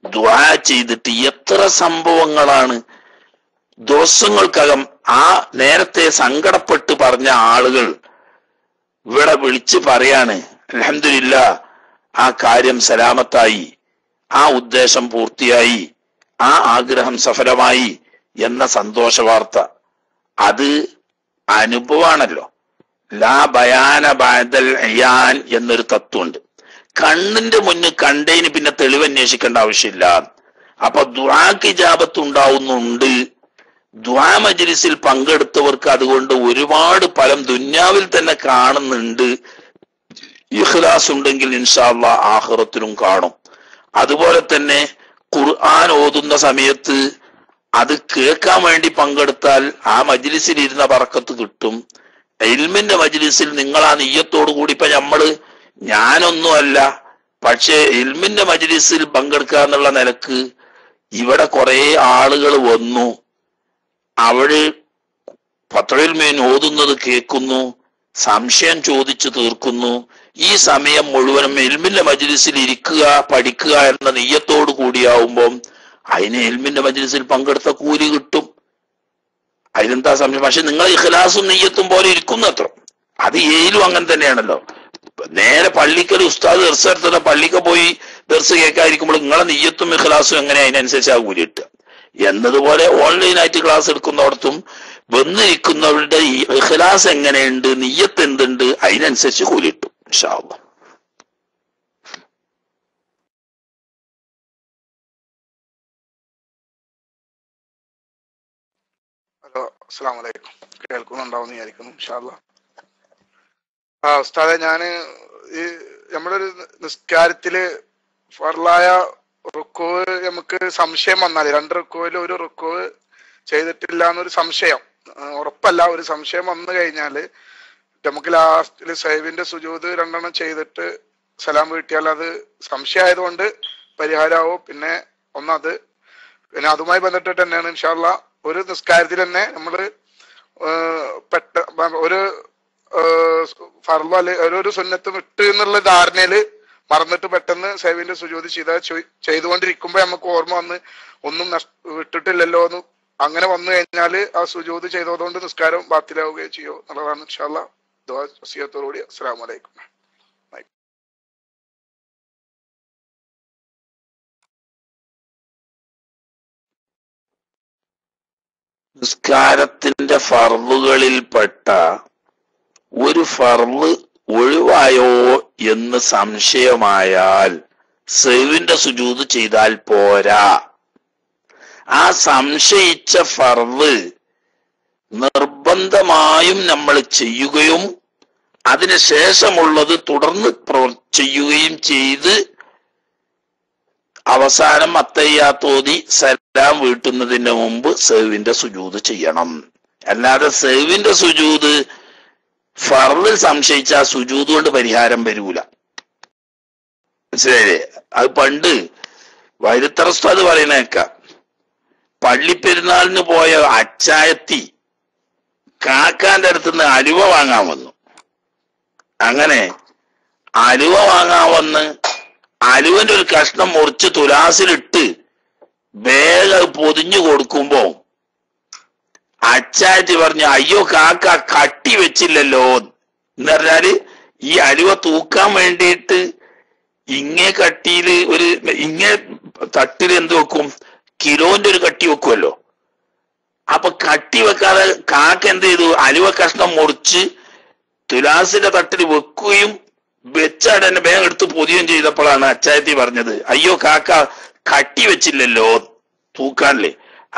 ദുആ ചെയ്തിട്ട് എത്ര സംഭവങ്ങളാണ് ദിവസങ്ങൾക്കകം ആ നേരത്തെ സങ്കടപ്പെട്ട് പറഞ്ഞ ആളുകൾ ഇവിടെ വിളിച്ച് പറയാണ് അൽഹംദുലില്ലാ ആ കാര്യം സലാമത്തായി, ആ ഉദ്ദേശം പൂർത്തിയായി, ആ ആഗ്രഹം സഫലമായി എന്ന സന്തോഷ വാർത്ത. അത് അനുഭവമാണല്ലോ. ലാ ബയാന ബഅദൽ ഇയാൻ എന്നൊരു തത്വമുണ്ട്. കണ്ണിന്റെ മുന്നിൽ കണ്ടതിന് പിന്നെ തെളിവ് അന്വേഷിക്കേണ്ട ആവശ്യമില്ല. അപ്പൊ ദുആക്ക് ഇജാബത്ത് ഉണ്ടാവുന്നുണ്ട്. ദുആ മജ്ലിസിൽ പങ്കെടുത്തവർക്ക് അതുകൊണ്ട് ഒരുപാട് ഫലം ദുന്യാവിൽ തന്നെ കാണുന്നുണ്ട്. ഇഖ്ലാസ് ഉണ്ടെങ്കിൽ ഇൻഷാ അല്ലാഹ് ആഖിറത്തിലും കാണും. അതുപോലെ തന്നെ ഖുർആൻ ഓതുന്ന സമയത്ത് അത് കേൾക്കാൻ വേണ്ടി പങ്കെടുത്താൽ ആ മജ്ലിസിൽ ഇരുന്ന ബറക്കത്ത് കിട്ടും. ഇൽമിന്റെ മജ്ലിസിൽ നിങ്ങൾ ആ നിയ്യത്തോടു കൂടി, ഇപ്പൊ ഞാനൊന്നുമല്ല, പക്ഷെ ഇൽമിന്റെ മജ്ലിസിൽ പങ്കെടുക്കുക എന്നുള്ള നിലക്ക് ഇവിടെ കുറെ ആളുകൾ വന്നു, അവര് ഫത്വയിൽ മീൻ ഓതുന്നത് കേൾക്കുന്നു, സംശയം ചോദിച്ചു തീർക്കുന്നു. ഈ സമയം മുഴുവനും ഇൽമിന്റെ മജ്ലിസിൽ ഇരിക്കുക പഠിക്കുക എന്ന നിയ്യത്തോടു കൂടിയാവുമ്പം അതിന് ഇൽമിന്റെ മജ്ലിസിൽ പങ്കെടുത്ത കൂലി കിട്ടും. അതിലെന്താ സംശയം? പക്ഷെ നിങ്ങൾ ഇഖ്ലാസും നിയ്യത്തും പോലെ ഇരിക്കുന്നു അത്ര. അത് ഏലും അങ്ങനെ തന്നെയാണല്ലോ. നേരെ പള്ളിക്കൽ ഉസ്താദ് ദർസ് എടുത്തുന്ന പള്ളിക്ക് പോയി ദർസ് കേൾക്കാതിരിക്കുമ്പോൾ നിങ്ങളെ നിയ്യത്തും ഇഖ്ലാസും എങ്ങനെ അതിനനുസരിച്ച് ആ കൂലി കിട്ടുക എന്നതുപോലെ ഓൺലൈനായിട്ട് ക്ലാസ് എടുക്കുന്നിടത്തും വന്നിരിക്കുന്നവരുടെ ഈ ഇഖ്ലാസ് എങ്ങനെയുണ്ട്, നിയ്യത്ത് എന്തുണ്ട്, അതിനനുസരിച്ച് കൂലി കിട്ടും ഇൻഷാ അല്ലാഹ്. ഹലോ, അസ്സലാമു അലൈക്കും. കേൾക്കുന്നുണ്ടാവുമെന്ന് വിചാരിക്കുന്നു ഇൻഷാ അല്ലാഹ്. ഉസ്താദെ, ഞാന് ഈ നമ്മളൊരു നിസ്കാരത്തില് ഫർളായ റുക്കോവ് നമുക്ക് സംശയം വന്നാല്, 2 റുക്കോവില് ഒരു റുക്കോവ് ചെയ്തിട്ടില്ല എന്നൊരു സംശയം, ഉറപ്പല്ല, ഒരു സംശയം വന്നു കഴിഞ്ഞാല് നമുക്ക് ലാസ്റ്റില് സൈവിന്റെ സുജൂദ് 2 ചെയ്തിട്ട് സലാം വീട്ടിയാൽ അത് സംശയമായതുകൊണ്ട് പരിഹാരമാവും. പിന്നെ ഒന്നത്, പിന്നെ അതുമായി ബന്ധപ്പെട്ട് തന്നെയാണ് ഇൻഷാ അല്ലാഹ് ഒരു നിസ്കാരത്തിൽ തന്നെ നമ്മള് ഒരു ഫർള് അല്ലെ ഒരു സുന്നത്ത് വിട്ട് എന്നുള്ള ധാരണയില് മറന്നിട്ട് പെട്ടെന്ന് സൈവിന്റെ സുജൂദ് ചെയ്തുകൊണ്ടിരിക്കുമ്പോ നമുക്ക് ഓർമ്മ വന്ന് ഒന്നും വിട്ടിട്ടില്ലല്ലോ എന്ന് അങ്ങനെ വന്നു കഴിഞ്ഞാല് ആ സുജൂദ് ചെയ്തതുകൊണ്ട് നിസ്കാരം ബാത്തിലാവുകയോ ചെയ്യോ എന്നുള്ളതാണ് ഇൻഷാ അല്ലാഹ്. ദുആ വസിയത്തോടുകൂടി അസ്സലാമു അലൈക്കും. നിസ്കാരത്തിന്റെ ഫർളുകളിൽപ്പെട്ട ഒരു ഫർള് ഒഴിവായോ എന്ന് സംശയമായാൽ സഹ്വിന്റെ സുജൂദ് ചെയ്താൽ പോരാ. ആ സംശയിച്ച ഫർള് നിർബന്ധമായും നമ്മൾ ചെയ്യുകയും അതിനുശേഷമുള്ളത് തുടർന്ന് ചെയ്യുകയും ചെയ്ത് അവസാനം അത്തയ്യാത്തോതി സലാം വീട്ടുന്നതിന് മുമ്പ് സഹ്വിന്റെ സുജൂദ് ചെയ്യണം. അല്ലാതെ സഹ്വിന്റെ സുജൂദ് ഫർളിൽ സംശയിച്ച സുജൂദ് കൊണ്ട് പരിഹാരം വരൂല. മനസ്സിലായില്ലേ? അത് പണ്ട് വൈദ്യത്തറസ്താദ് പറയുന്നേക്കാം, പള്ളിപ്പെരുന്നാളിന് പോയ അച്ചായത്തി കാക്കാന്റെ അടുത്തുനിന്ന് അലുവ വാങ്ങാൻ വന്നു. അങ്ങനെ അലുവ വാങ്ങാൻ വന്ന് അലുവന്റെ ഒരു കഷ്ണം മുറിച്ച് തുലാസിലിട്ട് വേഗം പൊതിഞ്ഞു കൊടുക്കുമ്പോ അച്ചായത്തി പറഞ്ഞു, അയ്യോ കാക്ക കട്ടി വെച്ചില്ലല്ലോ എന്ന് പറഞ്ഞാല് ഈ അലുവ തൂക്കാൻ വേണ്ടിയിട്ട് ഇങ്ങേ കട്ടിയില് ഇങ്ങേ തട്ടില് എന്ത് വെക്കും, കിലോന്റെ ഒരു കട്ടി വെക്കുമല്ലോ. അപ്പൊ കട്ടി വെക്കാതെ കാക്ക എന്ത് ചെയ്തു, അലുവ കഷ്ണം മുറിച്ച് തുലാസിന്റെ തട്ടിൽ വെക്കുകയും വെച്ചാടന്നെ വേഗം എടുത്ത് പൊതിയും ചെയ്തപ്പോഴാണ് അച്ചായത്തി പറഞ്ഞത്, അയ്യോ കാക്ക കട്ടി വെച്ചില്ലല്ലോ തൂക്കാനല്ലേ.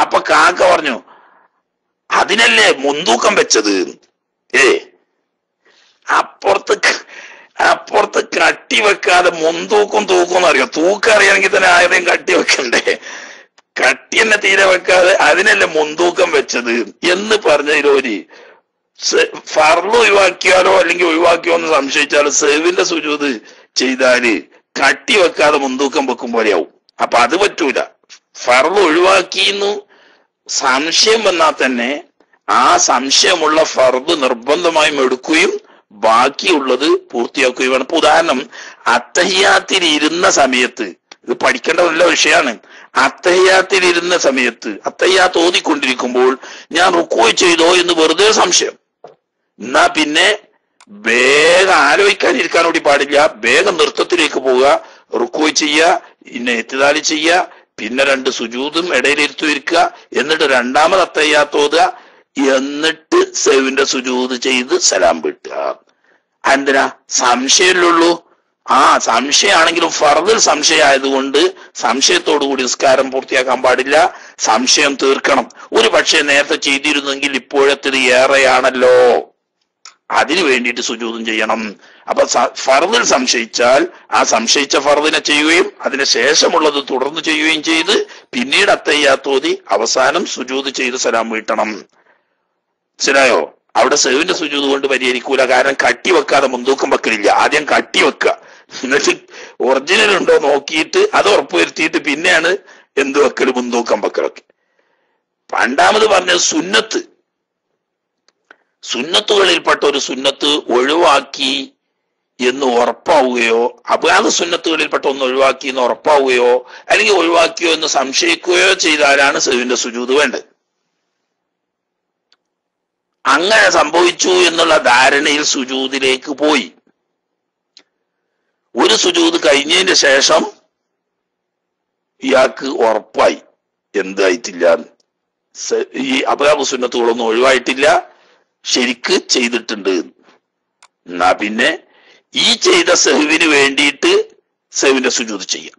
അപ്പൊ കാക്ക പറഞ്ഞു, അതിനല്ലേ മുൻതൂക്കം വെച്ചത്. അപ്പുറത്ത് കട്ടി വെക്കാതെ മുൻതൂക്കും എന്നറിയോ? തൂക്കം അറിയാമെങ്കിൽ തന്നെ ആരെയും കട്ടി വെക്കണ്ടേ? കട്ടി തന്നെ തീരെ വെക്കാതെ അതിനല്ലേ മുൻതൂക്കം വെച്ചത് എന്ന് പറഞ്ഞതിലൊരു ഫർള് ഒഴിവാക്കിയാലോ അല്ലെങ്കിൽ ഒഴിവാക്കിയോ എന്ന് സംശയിച്ചാലോ സഹ്വിന്റെ സുജൂദ് ചെയ്താല് കട്ടി വെക്കാതെ മുൻതൂക്കം വെക്കും പോലെയാവും. അപ്പൊ അത് പറ്റൂല. ഫർള് ഒഴിവാക്കിന്ന് സംശയം വന്നാൽ തന്നെ ആ സംശയമുള്ള ഫർദ് നിർബന്ധമായും എടുക്കുകയും ബാക്കിയുള്ളത് പൂർത്തിയാക്കുകയും വേണം. ഇപ്പൊ ഉദാഹരണം, അത്തഹിയാത്തിൽ ഇരുന്ന സമയത്ത്, ഇത് പഠിക്കേണ്ട നല്ല വിഷയമാണ്. അത്തഹിയാത്തിൽ ഇരുന്ന സമയത്ത് അത്തഹിയാത്ത് ഓതിക്കൊണ്ടിരിക്കുമ്പോൾ ഞാൻ റുക്കൂ ചെയ്തോ എന്ന് വെറുതെ സംശയം, എന്നാ പിന്നെ വേഗം ആലോചിക്കാനിരിക്കാൻ കൂടി പാടില്ല. വേഗം നൃത്തത്തിലേക്ക് പോവുക, റുക്കൂ ചെയ്യുക, പിന്നെ ഇത്തിദാല് ചെയ്യുക, പിന്നെ 2 സുജൂദും ഇടയിലിരുത്തിയിരിക്കുക, എന്നിട്ട് രണ്ടാമത് അത്തഹിയാത്ത് ഓതുക, എന്നിട്ട് സഹ്വിന്റെ സുജൂദ് ചെയ്ത് സലാം വീട്ടുക. എന്തിനാ? സംശയമല്ലുള്ളൂ. ആ സംശയമാണെങ്കിലും ഫർദിൽ സംശയമായതുകൊണ്ട് സംശയത്തോടുകൂടി നിസ്കാരം പൂർത്തിയാക്കാൻ പാടില്ല, സംശയം തീർക്കണം. ഒരു പക്ഷേ നേരത്തെ ചെയ്തിരുന്നെങ്കിൽ ഇപ്പോഴത്തേത് ഏറെയാണല്ലോ, അതിനു വേണ്ടിയിട്ട് സുജൂദും ചെയ്യണം. അപ്പൊ ഫർദിൽ സംശയിച്ചാൽ ആ സംശയിച്ച ഫർദിനെ ചെയ്യുകയും അതിന് ശേഷമുള്ളത് തുടർന്ന് ചെയ്യുകയും ചെയ്ത് പിന്നീട് അത്തഹിയാത്ത് ഓതി അവസാനം സുജൂദ് ചെയ്ത് സലാം വീട്ടണം. മനസ്സിലായോ? അവിടെ സഹ്വിന്റെ സുജൂദ് കൊണ്ട് പരിഹരിക്കൂല. കാരണം കട്ടി വെക്കാതെ മുൻതൂക്കം വെക്കലില്ല. ആദ്യം കട്ടി വെക്കുക, എന്നിട്ട് ഒറിജിനൽ ഉണ്ടോ നോക്കിയിട്ട് അത് ഉറപ്പുവരുത്തിയിട്ട് പിന്നെയാണ് എന്ത് വെക്കല്, മുൻതൂക്കം വെക്കലൊക്കെ. രണ്ടാമത് പറഞ്ഞത് സുന്നത്തുകളിൽപ്പെട്ട ഒരു സുന്നത്ത് ഒഴിവാക്കി എന്ന് ഉറപ്പാവുകയോ അപരാധ സുന്നത്തുകളിൽപ്പെട്ട ഒന്ന് ഒഴിവാക്കി എന്ന് ഉറപ്പാവുകയോ അല്ലെങ്കിൽ ഒഴിവാക്കിയോ എന്ന് സംശയിക്കുകയോ ചെയ്താലാണ് സഹ്വിന്റെ സുജൂദ് വേണ്ടത്. അങ്ങനെ സംഭവിച്ചു എന്നുള്ള ധാരണയിൽ സുജൂദിലേക്ക് പോയി. ഒരു സുജൂദ് കഴിഞ്ഞതിന് ശേഷം ഇയാൾക്ക് ഉറപ്പായി എന്തായിട്ടില്ല, ഈ അപരാധ സുന്നത്തുകളൊന്നും ഒഴിവായിട്ടില്ല, ശരിക്ക് ചെയ്തിട്ടുണ്ട്. എന്നാ പിന്നെ ഈ ചെയ്ത സഹ്വിന് വേണ്ടിയിട്ട് സഹ്വിന്റെ സുജൂദ് ചെയ്യാം.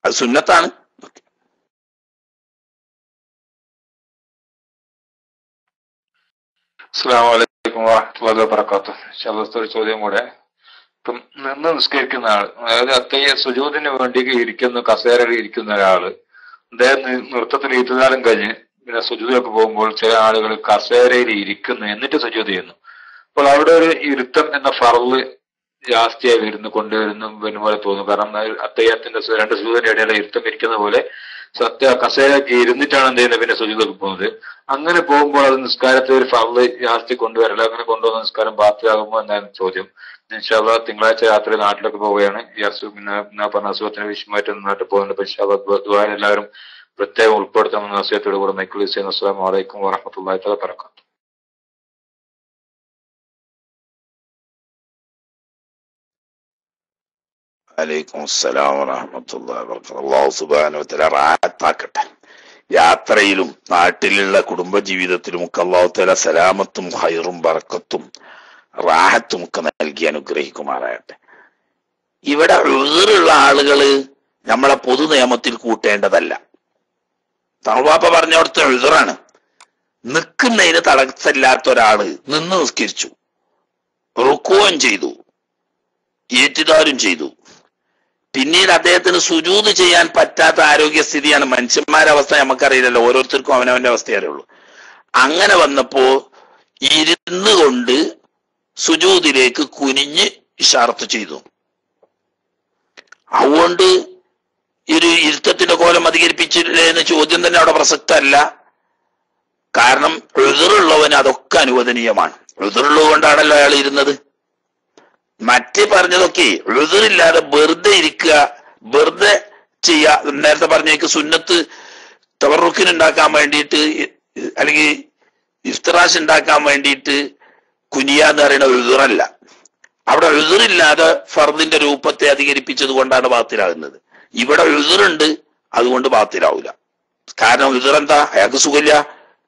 അത് സുന്നത്താണ്. അസ്സലാമു അലൈക്കും വറഹ്മത്തുള്ളാഹി വബറകാതുഹു. ഒരു ചോദ്യം കൂടെ. ഇപ്പം നിന്ന് നിസ്കരിക്കുന്ന ആള്, അതായത് സുജൂദിന് വേണ്ടി ഇരിക്കുന്ന കസേരയിൽ ഇരിക്കുന്ന ഒരാള്, അദ്ദേഹം നൃത്തത്തിൽ ഇത്തിദാലും കഴിഞ്ഞ് പിന്നെ സുജൂദിലേക്ക് പോകുമ്പോൾ ചില ആളുകൾ കസേരയിൽ ഇരിക്കുന്നു എന്നിട്ട് സുജൂദ് ചെയ്യുന്നു. അപ്പോൾ അവിടെ ഒരു ഇരുത്തം എന്ന ഫർള് ജാസ്തിയായി കൊണ്ടുവരുന്നു പോലെ തോന്നുന്നു. കാരണം അത്തയ്യാത്തിന്റെ 2 സുജൂദിന്റെ ഇടയിലെ ഇരുത്തം ഇരിക്കുന്ന പോലെ കസേരയ്ക്ക് ഇരുന്നിട്ടാണ് എന്ത് ചെയ്യുന്നത് പിന്നെ സുജൂദിലേക്ക് പോകുന്നത്. അങ്ങനെ പോകുമ്പോൾ അത് നിസ്കാരത്തിൽ ഒരു ഫർള് ജാസ്തി കൊണ്ടുവരില്ല. അങ്ങനെ കൊണ്ടുവന്ന നിസ്കാരം ബാത്തിലാകുമോ എന്നാണ് ചോദ്യം. ഇൻഷാ അല്ലാഹ് തിങ്കളാഴ്ച രാത്രി നാട്ടിലൊക്കെ പോവുകയാണ്. ഈ പറഞ്ഞ അസുഖത്തിന് വിഷയമായിട്ട് നാട്ടിൽ പോകുന്നുണ്ട്. ഇൻഷാ അല്ലാഹ് ദുആയിൽ എല്ലാവരും പ്രത്യേകം ഉൾപ്പെടുത്തണമെന്ന ആശയത്തോടു കൂടെ മൈക്കിൾ ചെയ്യുന്നു. അസ്സലാമു അലൈക്കും വറഹ്മത്തുള്ളാഹി വബറകാതുഹു. വലൈക്കും അസ്സലാം വറഹ്മത്തുള്ളാഹി വബറകാതുഹു. അല്ലാഹു സുബ്ഹാനഹു വ തആല റാഹത്താക്കട്ടെ. യാത്രയിലും നാട്ടിലുള്ള കുടുംബ ജീവിതത്തിലും ഒക്കെ അല്ലാഹു തആല സലാമത്തും ഖൈറും ബറക്കത്തും റാഹത്തും ഒക്കെ നൽകി അനുഗ്രഹിക്കുമാറാകട്ടെ. ഇവിടെ ഉള്ളിലുള്ള ആളുകള് നമ്മളെ പൊതു നിയമത്തിൽ കൂട്ടേണ്ടതല്ല. തങ്ങളാപ്പ പറഞ്ഞോടത്ത് ഉദറാണ്. നിൽക്കുന്നതിന് തടസ്സമില്ലാത്ത ഒരാള് നിന്ന് നിസ്കരിച്ചു, റുക്കുവും ചെയ്തു, ഏറ്റുദാലും ചെയ്തു, പിന്നീട് അദ്ദേഹത്തിന് സുജൂദ് ചെയ്യാൻ പറ്റാത്ത ആരോഗ്യസ്ഥിതിയാണ്. മനുഷ്യന്മാരുടെ അവസ്ഥ നമുക്കറിയില്ലല്ലോ, ഓരോരുത്തർക്കും അവനവന്റെ അവസ്ഥയേ അറിയുള്ളൂ. അങ്ങനെ വന്നപ്പോ ഇരുന്ന് കൊണ്ട് സുജൂദിലേക്ക് കുനിഞ്ഞ് ഇഷാറത്ത് ചെയ്തു. അതുകൊണ്ട് ഒരു ഇരുത്തത്തിന്റെ കോലം അധികരിപ്പിച്ചില്ലേ എന്ന് ചോദ്യം തന്നെ അവിടെ പ്രസക്തമല്ല. കാരണം ഉദറുള്ളവന് അതൊക്കെ അനുവദനീയമാണ്. ഉദറുള്ളത് കൊണ്ടാണല്ലോ അയാൾ ഇരുന്നത്. മറ്റേ പറഞ്ഞതൊക്കെ ഉദറില്ലാതെ വെറുതെ ഇരിക്കുക, വെറുതെ ചെയ്യുക. നേരത്തെ പറഞ്ഞേക്ക് സുന്നത്ത് തവറുക്കിന് ഉണ്ടാക്കാൻ വേണ്ടിയിട്ട് അല്ലെങ്കിൽ ഇഫ്തിറാഷ് ഉണ്ടാക്കാൻ വേണ്ടിയിട്ട് കുനിയ എന്ന് പറയുന്ന ഉദറല്ല. അവിടെ ഉദറില്ലാതെ ഫർദിന്റെ രൂപത്തെ അധികരിപ്പിച്ചത് കൊണ്ടാണ് ബാത്തിലാകുന്നത്. ഇവിടെ ഉദറുണ്ട്, അതുകൊണ്ട് ബാത്തിലാവൂല. കാരണം ഉദറെന്താ? അയാൾക്ക് സുഖമില്ല,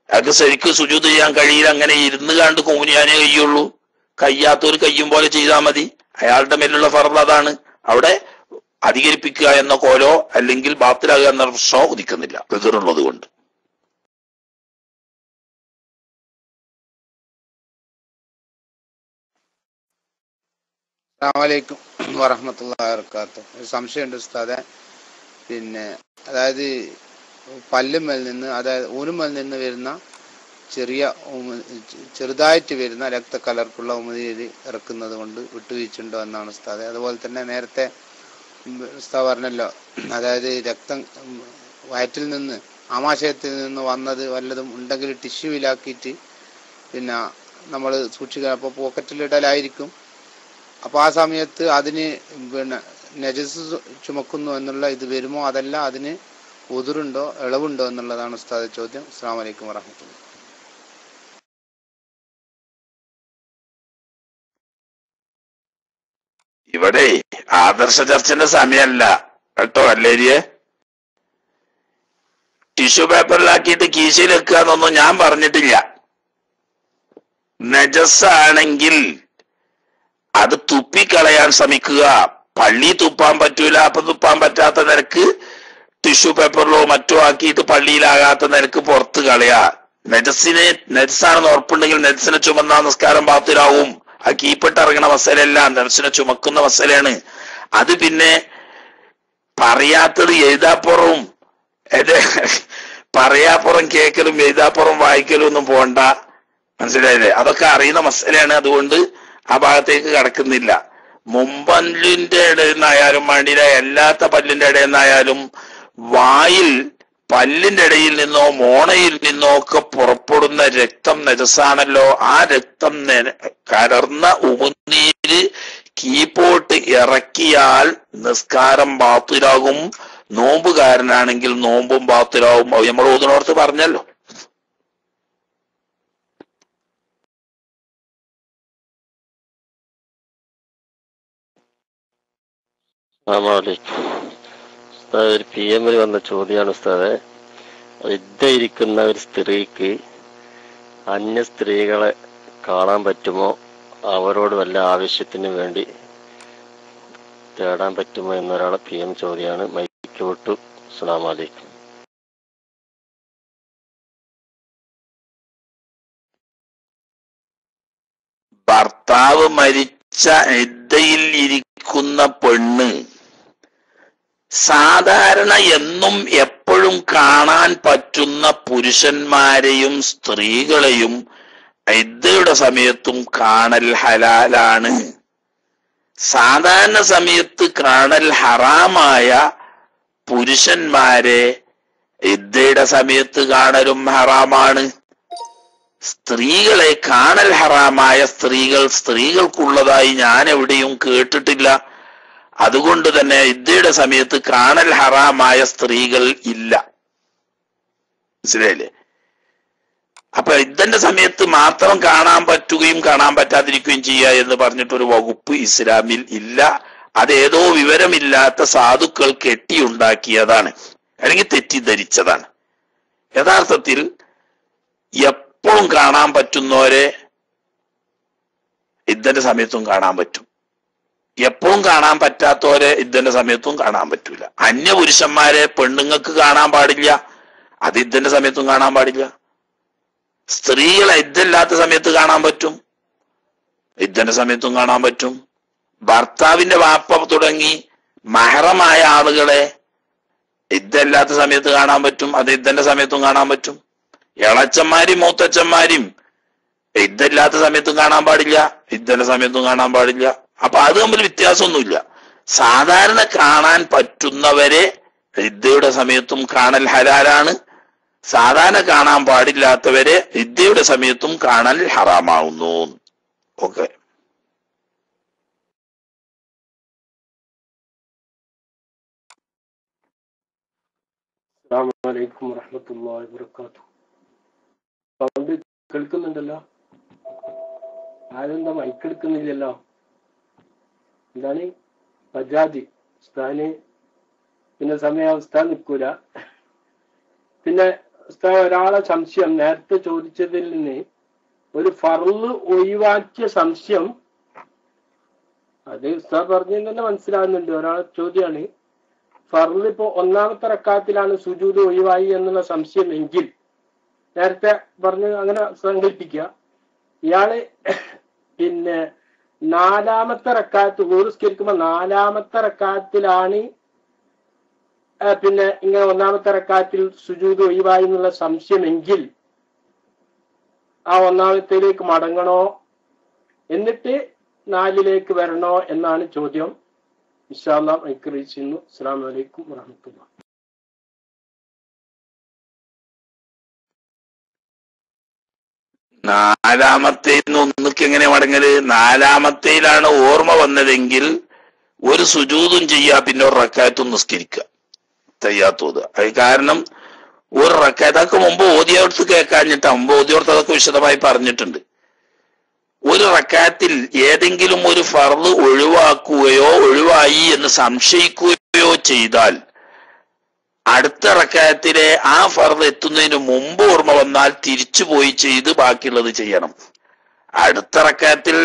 അയാൾക്ക് ശരിക്കും സുജൂദ് ചെയ്യാൻ കഴിയില്ല. അങ്ങനെ ഇരുന്ന് കണ്ട് കുനിയാനേ കഴിയുള്ളൂ. കയ്യാത്തൊരു കയ്യും പോലെ ചെയ്താൽ മതി. അയാളുടെ മേലുള്ള ഫർദ് അതാണ്. അവിടെ അധികരിപ്പിക്കുക എന്ന കോലോ അല്ലെങ്കിൽ ബാത്തിലാകുക എന്ന പ്രശ്നമോ ഉദിക്കുന്നില്ല ഉദറുള്ളത് കൊണ്ട്. അസ്സലാമലൈക്കും വറഹ്മത്തുള്ളാഹി വബറകാതുഹു. ഒരു സംശയമുണ്ട് ഉസ്താദെ. പിന്നെ അതായത് പല്ലുമേൽ നിന്ന്, അതായത് ഊനുമേൽ നിന്ന് വരുന്ന ചെറുതായിട്ട് വരുന്ന രക്തക്കലർപ്പുള്ള ഉമിനീർ ഇറക്കുന്നത് കൊണ്ട് വിട്ടുവീഴ്ചയുണ്ടോ എന്നാണ് ഉസ്താദെ. അതുപോലെ തന്നെ നേരത്തെ ഉസ്താദ് പറഞ്ഞല്ലോ, അതായത് രക്തം വയറ്റിൽ നിന്ന് ആമാശയത്തിൽ നിന്ന് വന്നത് വല്ലതും ഉണ്ടെങ്കിൽ ടിഷ്യൂവിലാക്കിയിട്ട് പിന്നെ നമ്മൾ സൂക്ഷിക്കുക. അപ്പോൾ പോക്കറ്റിലിടലായിരിക്കും. അപ്പോൾ ആ സമയത്ത് അതിന് പിന്നെ നജസ് ചുമക്കുന്നു എന്നുള്ള ഇത് വരുമോ, അതല്ല അതിന് ഉദുറുണ്ടോ ഇളവുണ്ടോ എന്നുള്ളതാണ് ഉസ്താദ് ചോദ്യം. അസ്സലാമു അലൈക്കും വറഹ്മത്തുള്ളാഹി. ഇവിടെ ആദർശ ചർച്ചന്റെ സമയമല്ല കേട്ടോ. അല്ലേരിയെ ടിഷ്യൂ പേപ്പറിലാക്കിയിട്ട് കീശയിൽ വെക്കുക എന്നൊന്നും ഞാൻ പറഞ്ഞിട്ടില്ല. നജസ്സാണെങ്കിൽ അത് തുപ്പിക്കളയാൻ ശ്രമിക്കുക. പള്ളി തുപ്പാൻ പറ്റൂല, അപ്പൊ തുപ്പാൻ പറ്റാത്ത നിരക്ക് ടിഷ്യൂ പേപ്പറിലോ മറ്റോ ആക്കിയിട്ട് പള്ളിയിലാകാത്ത നിരക്ക് പുറത്ത് കളയാ. നജസ്സാണെന്ന് ഉറപ്പുണ്ടെങ്കിൽ നജസിനെ ചുമന്ന നിസ്കാരം ബാത്തിലാവും. ആ കീപ്പിട്ട് ഇറങ്ങണ മസലല്ല, നജസിനെ ചുമക്കുന്ന മസലയാണ്. അത് പിന്നെ പറയാത്തത് എഴുതാപ്പുറവും പറയാപ്പുറം കേൾക്കലും എഴുതാപ്പുറം വായിക്കലും ഒന്നും പോണ്ട, മനസ്സിലായില്ലേ? അതൊക്കെ അറിയുന്ന മസലയാണ്. അതുകൊണ്ട് ആ ഭാഗത്തേക്ക് കടക്കുന്നില്ല. മുമ്പല്ലിന്റെ ഇടയിൽ നിന്നായാലും വേണ്ടിയില്ല, എല്ലാത്ത പല്ലിന്റെ ഇടയിൽ നിന്നായാലും വായിൽ പല്ലിന്റെ ഇടയിൽ നിന്നോ മോണയിൽ നിന്നോ ഒക്കെ പുറപ്പെടുന്ന രക്തം നജസാണല്ലോ. ആ രക്തം കലർന്ന ഉമിനീര് കീപ്പോട്ട് ഇറക്കിയാൽ നിസ്കാരം ബാത്തിലാകും. നോമ്പുകാരനാണെങ്കിൽ നോമ്പും ബാത്തിലാവും. നമ്മൾ ഓതിനോർത്ത് പറഞ്ഞല്ലോ. ഒരു PM വന്ന ചോദ്യമാണ് ഉസ്താദെ. ഇരിക്കുന്ന ഒരു സ്ത്രീക്ക് അന്യ സ്ത്രീകളെ കാണാൻ പറ്റുമോ? അവരോട് വല്ല ആവശ്യത്തിന് വേണ്ടി തേടാൻ പറ്റുമോ എന്നൊരാളെ PM ചോദ്യമാണ്. മൈക്ക് വിട്ടു. അസ്സലാമു അലൈക്കും. ഭർത്താവ് മരിച്ച ഇദ്ദയിൽ ഇരിക്കുന്ന പെണ്ണ് സാധാരണ എന്നും എപ്പോഴും കാണാൻ പറ്റുന്ന പുരുഷന്മാരെയും സ്ത്രീകളെയും ഇദ്ദയുടെ സമയത്തും കാണൽ ഹലാലാണ്. സാധാരണ സമയത്ത് കാണൽ ഹറാമായ പുരുഷന്മാരെ ഇദ്ദയുടെ സമയത്ത് കാണലും ഹറാമാണ്. സ്ത്രീകളെ കാണൽ ഹറാമായ സ്ത്രീകൾക്കുള്ളതായി ഞാൻ എവിടെയും കേട്ടിട്ടില്ല. അതുകൊണ്ട് തന്നെ ഇദ്ദയുടെ സമയത്ത് കാണൽ ഹറാമായ സ്ത്രീകൾ ഇല്ല. മനസ്സിലായില്ലേ? അപ്പൊ ഇദ്ദന്റെ സമയത്ത് മാത്രം കാണാൻ പറ്റുകയും കാണാൻ പറ്റാതിരിക്കുകയും ചെയ്യുക എന്ന് പറഞ്ഞിട്ടൊരു വകുപ്പ് ഇസ്ലാമിൽ ഇല്ല. അതേതോ വിവരമില്ലാത്ത സാധുക്കൾ കെട്ടിയുണ്ടാക്കിയതാണ്, അല്ലെങ്കിൽ തെറ്റിദ്ധരിച്ചതാണ്. യഥാർത്ഥത്തിൽ എപ്പോഴും കാണാൻ പറ്റുന്നവരെ ഇദ്ദന്റെ സമയത്തും കാണാൻ പറ്റും. എപ്പോഴും കാണാൻ പറ്റാത്തവരെ ഇദ്ദന്റെ സമയത്തും കാണാൻ പറ്റൂല. അന്യപുരുഷന്മാരെ പെണ്ണുങ്ങൾക്ക് കാണാൻ പാടില്ല, അത് ഇദ്ദന്റെ സമയത്തും കാണാൻ പാടില്ല. സ്ത്രീകളെ ഇദ്ദല്ലാത്ത സമയത്ത് കാണാൻ പറ്റും, ഇദ്ദന്റെ സമയത്തും കാണാൻ പറ്റും. ഭർത്താവിന്റെ വാപ്പ തുടങ്ങി മഹറമായ ആളുകളെ ഇദ്ദല്ലാത്ത സമയത്ത് കാണാൻ പറ്റും, അത് ഇദ്ദന്റെ സമയത്തും കാണാൻ പറ്റും. ഇളച്ചന്മാരും മൂത്തച്ഛന്മാരും ഇദ്ദല്ലാത്ത സമയത്തും കാണാൻ പാടില്ല, ഇദ്ദന്റെ സമയത്തും കാണാൻ പാടില്ല. അപ്പൊ അത് തമ്മിൽ വ്യത്യാസമൊന്നുമില്ല. സാധാരണ കാണാൻ പറ്റുന്നവരെ ഇദ്ദയുടെ സമയത്തും കാണൽ ഹലാലാണ്, സാധാരണ കാണാൻ പാടില്ലാത്തവരെ ഇദ്ദയുടെ സമയത്തും കാണൽ ഹറാമാവുന്നു. ഓക്കെ. അസ്സലാമു അലൈക്കും വറഹ്മത്തുള്ളാഹി വബറകാതുഹു. സൗണ്ട് കേൾക്കുന്നുണ്ടല്ലോ, ആരെന്താ മൈക്ക് എടുക്കുന്നില്ലല്ലോ? എന്താണ് ബജാജ് ഉസ്താദിന് പിന്നെ സമയാവസ്ഥ നിൽക്കൂല. പിന്നെ ഉസ്താദ് ഒരാളെ സംശയം നേരത്തെ ചോദിച്ചതിൽ നിന്ന് ഒരു ഫർള് ഒഴിവാക്കിയ സംശയം, അത് ഉസ്താദ് പറഞ്ഞതിൽ തന്നെ മനസ്സിലാകുന്നുണ്ട്. ഒരാളെ ചോദ്യമാണ്, ഫർള് ഇപ്പൊ ഒന്നാമത്തെ റക്കാത്തിലാണ് സുജൂദ് ഒഴിവായി എന്നുള്ള സംശയം എങ്കിൽ, നേരത്തെ പറഞ്ഞ് അങ്ങനെ സങ്കല്പിക്കുക, ഇയാള് പിന്നെ നാലാമത്തെ റക്കാത്ത് നിസ്കരിക്കുമ്പോ നാലാമത്തെ റക്കാത്തിലാണ് പിന്നെ ഇങ്ങനെ ഒന്നാമത്തെ റക്കാത്തിൽ സുജൂദ് ഒഴിവായി എന്നുള്ള സംശയമെങ്കിൽ ആ ഒന്നാമത്തേലേക്ക് മടങ്ങണോ എന്നിട്ട് നാലിലേക്ക് വരണോ എന്നാണ് ചോദ്യം. ഇൻഷാ അല്ലാഹ് മൈക്കറിയിക്കുന്നു. അസ്സലാമു അലൈക്കും വറഹ്മത്തുള്ളാഹി. നാലാമത്തേന്ന് ഒന്നിക്ക് എങ്ങനെ മടങ്ങല്? നാലാമത്തേലാണ് ഓർമ്മ വന്നതെങ്കിൽ ഒരു സുജൂദും ചെയ്യാ, പിന്നെ ഒരു റക്കായത്തും നിസ്കരിക്കുക, തയ്യാത്തോത്. അത് കാരണം ഒരു റക്കായത്ത് അതൊക്കെ മുമ്പ് ഓതിയോടത്ത് കേൾക്കാഞ്ഞിട്ടാ, മുമ്പ് ഓതിയോടത്ത് അതൊക്കെ വിശദമായി പറഞ്ഞിട്ടുണ്ട്. ഒരു റക്കായത്തിൽ ഏതെങ്കിലും ഒരു ഫർള് ഒഴിവാക്കുകയോ ഒഴിവായി എന്ന് സംശയിക്കുകയോ ചെയ്താൽ അടുത്ത റക്കായത്തിലെ ആ ഫർള് എത്തുന്നതിന് മുമ്പ് ഓർമ്മ വന്നാൽ തിരിച്ചു പോയി ചെയ്ത് ബാക്കിയുള്ളത് ചെയ്യണം. അടുത്ത റക്കായത്തിൽ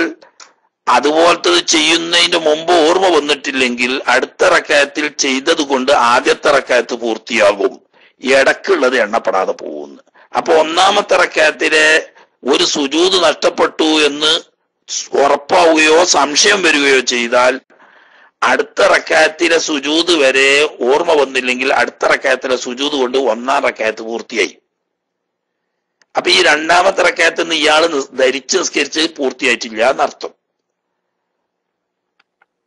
അതുപോലത്തത് ചെയ്യുന്നതിന് മുമ്പ് ഓർമ്മ വന്നിട്ടില്ലെങ്കിൽ അടുത്ത റക്കായത്തിൽ ചെയ്തത് കൊണ്ട് ആദ്യത്തെ റക്കായത്ത് പൂർത്തിയാകും, ഇടക്കുള്ളത് എണ്ണപ്പെടാതെ പോകുന്നു. അപ്പൊ ഒന്നാമത്തെ റക്കായത്തിലെ ഒരു സുജൂദ് നഷ്ടപ്പെട്ടു എന്ന് ഉറപ്പാവുകയോ സംശയം വരികയോ ചെയ്താൽ അടുത്ത റക്കായത്തിലെ സുജൂദ് വരെ ഓർമ്മ വന്നില്ലെങ്കിൽ അടുത്ത റക്കായത്തിലെ സുജൂദ് കൊണ്ട് ഒന്നാം റക്കായത്ത് പൂർത്തിയായി. അപ്പൊ ഈ രണ്ടാമത്തെ റക്കായത്ത് നിന്ന് ഇയാള് ധരിച്ച് നിസ്കരിച്ച് പൂർത്തിയായിട്ടില്ല എന്നർത്ഥം.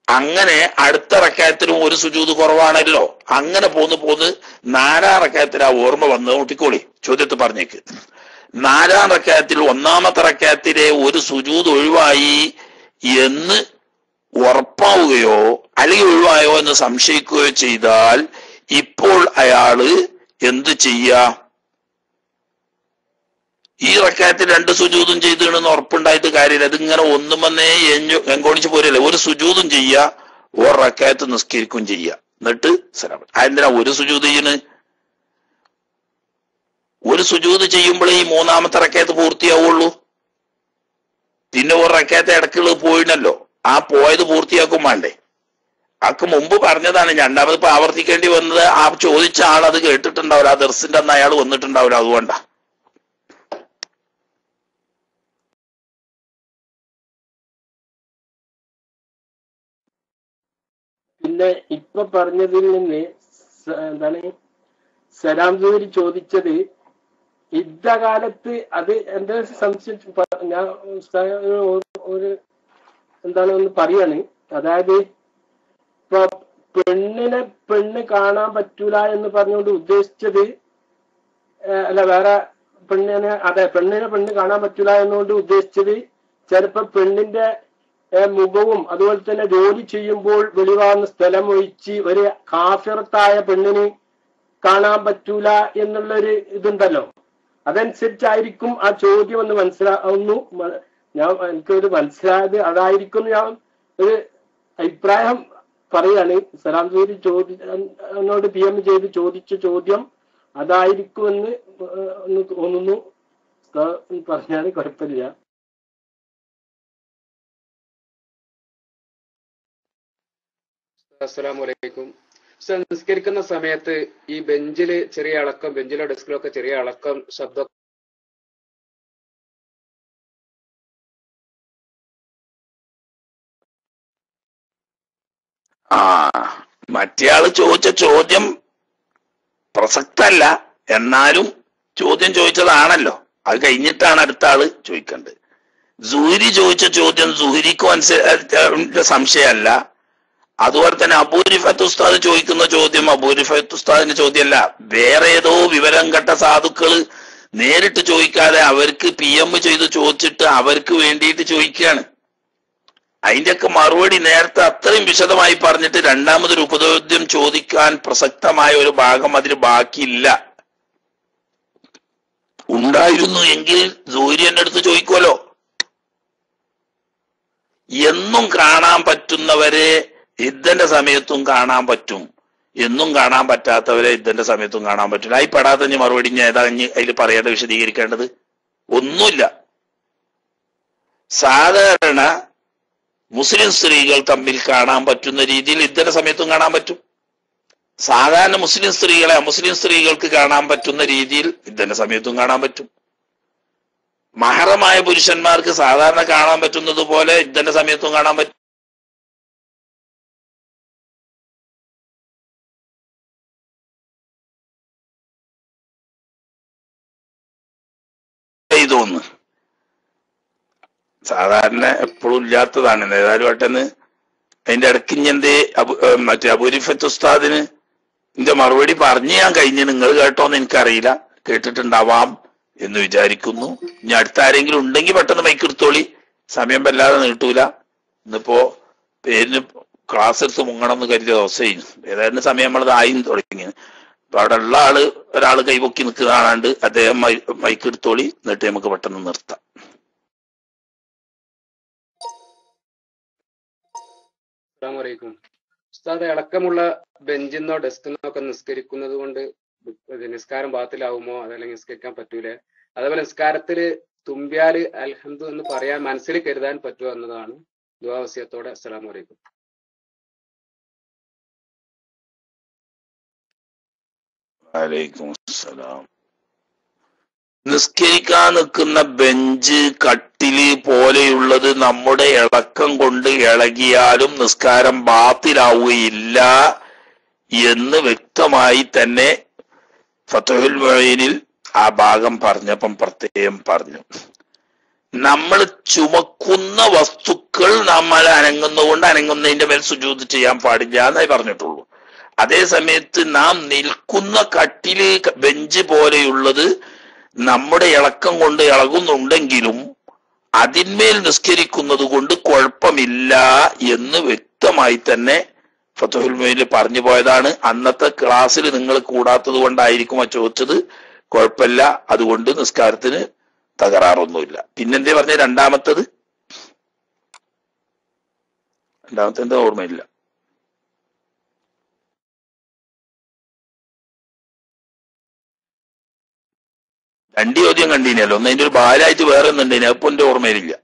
അങ്ങനെ അടുത്ത റക്കായത്തിലും ഒരു സുജൂദ് കുറവാണല്ലോ. അങ്ങനെ പോന്ന് നാലാം റക്കായത്തിൽ ആ ഓർമ്മ വന്ന് നോട്ടിക്കോളി, ചോദ്യത്തിൽ പറഞ്ഞേക്ക്. നാലാം റക്കായത്തിൽ ഒന്നാമത്തെ റക്കായത്തിലെ ഒരു സുജൂദ് ഒഴിവായി എന്ന് ഉറപ്പാവുകയോ അല്ലെങ്കിൽ ഒഴിവായോ എന്ന് സംശയിക്കുകയോ ചെയ്താൽ ഇപ്പോൾ അയാള് എന്ത് ചെയ്യാ? ഈ റക്കായത്തിൽ രണ്ട് സുജൂദും ചെയ്തിണെന്ന് ഉറപ്പുണ്ടായിട്ട് കാര്യമില്ല. അതിങ്ങനെ ഒന്നും വന്നേ എങ്കോണിച്ച് പോരല്ലേ. ഒരു സുജൂദും ചെയ്യാ, ഒരു റക്കായത്ത് നിസ്കരിക്കും ചെയ്യാ, എന്നിട്ട് സലാം. അതെന്തിനാ ഒരു സുജൂദ് ചെയ്യണ്? ഒരു സുജൂദ് ചെയ്യുമ്പോഴേ ഈ മൂന്നാമത്തെ റക്കായത്ത് പൂർത്തിയാവുള്ളൂ. പിന്നെ ഒരു റക്കായത്ത് ഇടക്കുള്ളത് പോയിണല്ലോ, ആ പോയത് പൂർത്തിയാക്കും വേണ്ടേ? ആക്ക് മുമ്പ് പറഞ്ഞതാണ്, രണ്ടാമത് ഇപ്പൊ ആവർത്തിക്കേണ്ടി വന്നത്. ആ ചോദിച്ച ആൾ അത് കേട്ടിട്ടുണ്ടാവില്ല, ആ ദർസിന്റെ അന്ന് അയാൾ വന്നിട്ടുണ്ടാവില്ല, അതുകൊണ്ടാ. പിന്നെ ഇപ്പൊ പറഞ്ഞതിൽ നിന്ന് എന്താണ് സലാം ജോലി ചോദിച്ചത്, യുദ്ധകാലത്ത് അത് എന്റെ സംശയം ഞാൻ ഒരു എന്താണ് ഒന്ന് പറയാണ്. അതായത് ഇപ്പൊ പെണ്ണ് കാണാൻ പറ്റൂല എന്ന് പറഞ്ഞുകൊണ്ട് ഉദ്ദേശിച്ചത് അല്ല, വേറെ പെണ്ണ് കാണാൻ പറ്റൂല എന്നുകൊണ്ട് ഉദ്ദേശിച്ചത് ചിലപ്പോ പെണ്ണിന്റെ മുഖവും അതുപോലെ തന്നെ ജോലി ചെയ്യുമ്പോൾ വെളിവാകുന്ന സ്ഥലം ഒഴിച്ച് ഒരു കാഫിറത്തായ പെണ്ണിന് കാണാൻ പറ്റൂല എന്നുള്ളൊരു ഇതുണ്ടല്ലോ. അതനുസരിച്ചായിരിക്കും ആ ചോദ്യം എന്ന് മനസ്സിലാവുന്നു. എനിക്കൊരു മനസ്സിലായത് അതായിരിക്കും. ഞാൻ ഒരു അഭിപ്രായം പറയാണ്. സലാം ജോലി എന്നോട് PM ചെയ്ത് ചോദിച്ച ചോദ്യം അതായിരിക്കുമെന്ന് തോന്നുന്നു. പറഞ്ഞാൽ കുഴപ്പമില്ല. അസ്സലാമു അലൈക്കും. നിസ്കരിക്കുന്ന സമയത്ത് ഈ ബെഞ്ചില് ചെറിയ ഇളക്കം, ബെഞ്ചിലോ ഡെസ്കിലോ ഒക്കെ ചെറിയ ഇളക്കം, ശബ്ദം മറ്റേയാള് ചോദിച്ച ചോദ്യം പ്രസക്തല്ല, എന്നാലും ചോദ്യം ചോദിച്ചതാണല്ലോ. അത് കഴിഞ്ഞിട്ടാണ് അടുത്ത ആള് ചോദിക്കേണ്ടത്. സുഹരി ചോദിച്ച ചോദ്യം സുഹരിക്കും സംശയമല്ല. അതുപോലെ തന്നെ അബൂരിഫത്ത് ഉസ്താദ് ചോദിക്കുന്ന ചോദ്യം അബൂരിഫത്ത് ഉസ്താദിന്റെ ചോദ്യമല്ല. വേറെ ഏതോ വിവരം കെട്ട സാധുക്കള് നേരിട്ട് ചോദിക്കാതെ അവർക്ക് PM ചെയ്ത് ചോദിച്ചിട്ട് അവർക്ക് വേണ്ടിയിട്ട് ചോദിക്കുകയാണ്. അതിന്റെയൊക്കെ മറുപടി നേരത്തെ അത്രയും വിശദമായി പറഞ്ഞിട്ട് രണ്ടാമതൊരു ഉപചോദ്യം ചോദിക്കാൻ പ്രസക്തമായ ഒരു ഭാഗം അതിന് ബാക്കിയില്ല. ഉണ്ടായിരുന്നു എങ്കിൽ സൂര്യ എന്റെ അടുത്ത് ചോദിക്കുമല്ലോ. എന്നും കാണാൻ പറ്റുന്നവരെ ഇദ്ദന്റെ സമയത്തും കാണാൻ പറ്റും, എന്നും കാണാൻ പറ്റാത്തവരെ ഇദ്ദന്റെ സമയത്തും കാണാൻ പറ്റില്ല. ഈ പെടാത്ത മറുപടി ഞാൻ ഏതാ അതിൽ പറയാതെ വിശദീകരിക്കേണ്ടത് ഒന്നുമില്ല. സാധാരണ മുസ്ലിം സ്ത്രീകൾ തമ്മിൽ കാണാൻ പറ്റുന്ന രീതിയിൽ ഇദ്ദന്റെ സമയത്തും കാണാൻ പറ്റും. സാധാരണ മുസ്ലിം സ്ത്രീകളെ അമുസ്ലിം സ്ത്രീകൾക്ക് കാണാൻ പറ്റുന്ന രീതിയിൽ ഇദ്ദന്റെ സമയത്തും കാണാൻ പറ്റും. മഹറമായ പുരുഷന്മാർക്ക് സാധാരണ കാണാൻ പറ്റുന്നത് പോലെ ഇദ്ദന്റെ സമയത്തും കാണാൻ പറ്റും. ഇതൊന്ന് സാധാരണ എപ്പോഴും ഇല്ലാത്തതാണ്. ഏതായാലും പെട്ടെന്ന് അതിന്റെ ഇടയ്ക്ക് ഇനി എന്തേ മറ്റേ അബൂരിഫത്ത് ഉസ്താദിന് എന്റെ മറുപടി പറഞ്ഞ് ഞാൻ കഴിഞ്ഞ് നിങ്ങൾ കേട്ടോന്ന് എനിക്കറിയില്ല, കേട്ടിട്ടുണ്ടാവാം എന്ന് വിചാരിക്കുന്നു. ഇനി അടുത്ത ആരെങ്കിലും ഉണ്ടെങ്കിൽ പെട്ടെന്ന് മൈക്കെടുത്തോളി, സമയം വല്ലാതെ നീട്ടൂല. ഇന്നിപ്പോ പേരിന് ക്ലാസ് എടുത്ത് മുങ്ങണം എന്ന് കരുതിയ ദിവസമായിരുന്നു. ഏതായാലും സമയം നമ്മളത് ആയി തുടങ്ങി. അപ്പൊ അവിടെ ഉള്ള ഒരാള് കൈപൊക്കി നിൽക്കുന്നതാണ്ട് അദ്ദേഹം മൈക്കെടുത്തോളി, എന്നിട്ട് നമുക്ക് പെട്ടെന്ന് നിർത്താം. അസ്സലാമലൈക്കും. ഉസ്താദ്, ഇളക്കമുള്ള ബെഞ്ചിന്നോ ഡെസ്കിന്നോ ഒക്കെ നിസ്കരിക്കുന്നത് കൊണ്ട് നിസ്കാരം ബാത്തിലാവുമോ, അതല്ലെങ്കിൽ നിസ്കരിക്കാൻ പറ്റൂലേ? അതേപോലെ നിസ്കാരത്തില് തുമ്പിയാല് അൽഹംദു എന്ന് പറയാൻ മനസ്സിൽ കരുതാൻ പറ്റുമോ എന്നതാണ് ദുആ വസിയത്തോടെ. അസ്സലാമലൈക്കും. വലൈക്കും അസ്സലാം. നിസ്കരിക്കാൻ നിൽക്കുന്ന ബെഞ്ച്, കട്ടില് പോലെയുള്ളത് നമ്മുടെ ഇളക്കം കൊണ്ട് ഇളകിയാലും നിസ്കാരം ബാത്തിലാവുകയില്ല എന്ന് വ്യക്തമായി തന്നെ ഫത്ഹുൽ മുഈനിൽ ആ ഭാഗം പറഞ്ഞപ്പം പ്രത്യേകം പറഞ്ഞു. നമ്മൾ ചുമക്കുന്ന വസ്തുക്കൾ നമ്മൾ അനങ്ങുന്നതുകൊണ്ട് അനങ്ങുന്നതിന്റെ മേൽ സുജൂദ് ചെയ്യാൻ പാടില്ല എന്നായി പറഞ്ഞിട്ടുള്ളൂ. അതേ സമയത്ത് നാം നിൽക്കുന്ന കട്ടില്, ബെഞ്ച് പോലെയുള്ളത് നമ്മുടെ ഇളക്കം കൊണ്ട് ഇളകുന്നുണ്ടെങ്കിലും അതിന്മേൽ നിസ്കരിക്കുന്നത് കൊണ്ട് കുഴപ്പമില്ല എന്ന് വ്യക്തമായി തന്നെ ഫത്ഹുൽ മുഈനിൽ പറഞ്ഞു പോയതാണ്. അന്നത്തെ ക്ലാസ്സിൽ നിങ്ങൾ കൂടാത്തത് കൊണ്ടായിരിക്കും ആ ചോദിച്ചത്. കുഴപ്പമില്ല, അതുകൊണ്ട് നിസ്കാരത്തിന് തകരാറൊന്നുമില്ല. പിന്നെന്തേ പറഞ്ഞ രണ്ടാമത്തെ എന്താ ഓർമ്മയില്ല. രണ്ട് ചോദ്യം കണ്ടീനല്ലോ. ഒന്ന് അതിന്റെ ഒരു ബാലായിട്ട് വേറെ ഒന്നുണ്ടേനെ, അപ്പൊ എന്റെ ഓർമ്മയിലില്ല.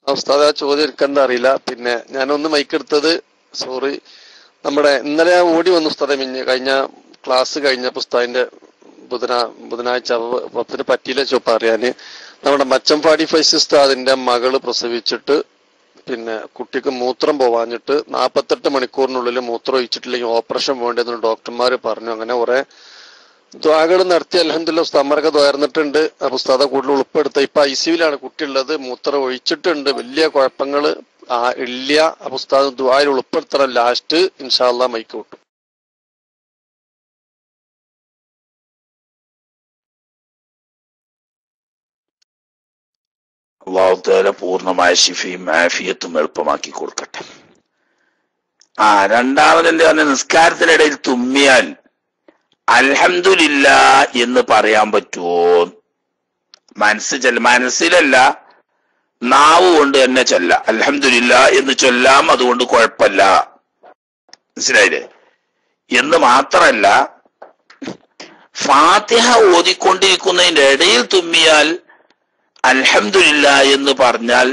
ഉസ്താദ്, ആ ചോദ്യം എടുക്കണ്ട അറിയില്ല. പിന്നെ ഞാനൊന്ന് മൈക്കെടുത്തത്, സോറി, നമ്മുടെ ഇന്നലെ ഓടി വന്നു ഉസ്താദെ. കഴിഞ്ഞ ക്ലാസ് കഴിഞ്ഞപ്പോ ഉസ്താദിന്റെ ബുധനാഴ്ച പത്തിന് പറ്റിയില്ല ചോപ്പ് അറിയാന്. നമ്മുടെ മച്ചംപാടി ഫൈസി ഉസ്താദിന്റെ മകള് പ്രസവിച്ചിട്ട് പിന്നെ കുട്ടിക്ക് മൂത്രം പോവാഞ്ഞിട്ട് 48 മണിക്കൂറിനുള്ളിൽ മൂത്രം ഒഴിച്ചിട്ടില്ലെങ്കിൽ ഓപ്പറേഷൻ വേണ്ടതെന്ന് ഡോക്ടർമാര് പറഞ്ഞു. അങ്ങനെ കുറെ ദ്വാകൾ നടത്തി. അൽഹംദുലില്ലാ ഉസ്താദ്മാരൊക്കെ ദ്വാർന്നിട്ടുണ്ട്. അപ്പൊ ഉസ്താദെ കൂടുതൽ ഉൾപ്പെടുത്ത ഇപ്പൊ ICUവിലാണ് കുട്ടിയുള്ളത്. മൂത്രം ഒഴിച്ചിട്ടുണ്ട്, വലിയ കുഴപ്പങ്ങള് ഇല്ല. അപ്പൊ ഉസ്താദ് ദ്വായിൽ ഉൾപ്പെടുത്തണം. ലാസ്റ്റ് ഇൻഷാ അല്ലാഹ് മൈക്ക് കിട്ടും. അല്ലാഹു തആല പൂർണ്ണമായ ശിഫയും ആഫിയത്തും എളുപ്പമാക്കി കൊടുക്കട്ടെ. രണ്ടാമതെന്താ പറഞ്ഞ, നിസ്കാരത്തിനിടയിൽ തുമ്മിയാൽ അൽഹംദുലില്ലാ എന്ന് പറയാൻ പറ്റുമോ? മനസ്സിലല്ല, നാവ് കൊണ്ട് തന്നെ ചൊല്ലാം. അൽഹംദുലില്ലാ എന്ന് ചൊല്ലാം, അതുകൊണ്ട് കുഴപ്പമില്ല. മനസ്സിലായില്ലേ? എന്ന് മാത്രല്ല, ഫാത്തിഹ ഓതിക്കൊണ്ടിരിക്കുന്നതിന്റെ ഇടയിൽ തുമ്മിയാൽ അൽഹംദുലില്ലാ എന്ന് പറഞ്ഞാൽ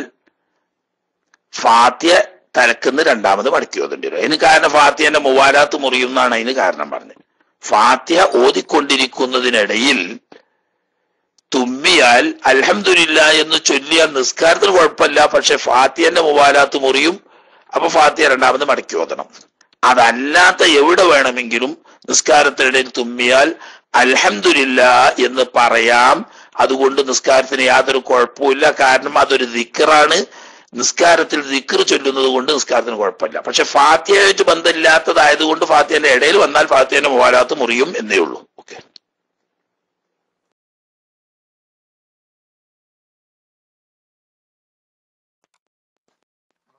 ഫാത്തിഹ തലക്കുന്ന് രണ്ടാമത് മടക്കി ഓതേണ്ടി വരും. അതിന് കാരണം ഫാത്തിഹന്റെ മുവാലാത്ത് മുറിയും എന്നാണ് അതിന് കാരണം പറഞ്ഞത്. ഫാത്തിഹ ഓതിക്കൊണ്ടിരിക്കുന്നതിനിടയിൽ തുമ്മിയാൽ അൽഹംദുലില്ലാ എന്ന് ചൊല്ലിയാൽ നിസ്കാരത്തിന് കുഴപ്പമില്ല, പക്ഷെ ഫാത്തിഹന്റെ മുവാലാത്ത് മുറിയും. അപ്പൊ ഫാത്തിഹ രണ്ടാമത് മടക്കി ഓതണം. അതല്ലാത്ത എവിടെ വേണമെങ്കിലും നിസ്കാരത്തിനിടയിൽ തുമ്മിയാൽ അൽഹംദുലില്ലാ എന്ന് പറയാം. അതുകൊണ്ട് നിസ്കാരത്തിന് യാതൊരു കുഴപ്പമില്ല. കാരണം അതൊരു ദിക്റാണ്. നിസ്കാരത്തിൽ ദിക്ർ ചൊല്ലുന്നത് കൊണ്ട് നിസ്കാരത്തിന് കുഴപ്പമില്ല. പക്ഷെ ഫാത്തിഹയായിട്ട് ബന്ധമില്ലാത്തതായതുകൊണ്ട് ഫാത്തിഹന്റെ ഇടയിൽ വന്നാൽ ഫാത്തിഹന്റെ മുവാലാത്ത് മുറിയും എന്നേ ഉള്ളൂ. ഓക്കെ.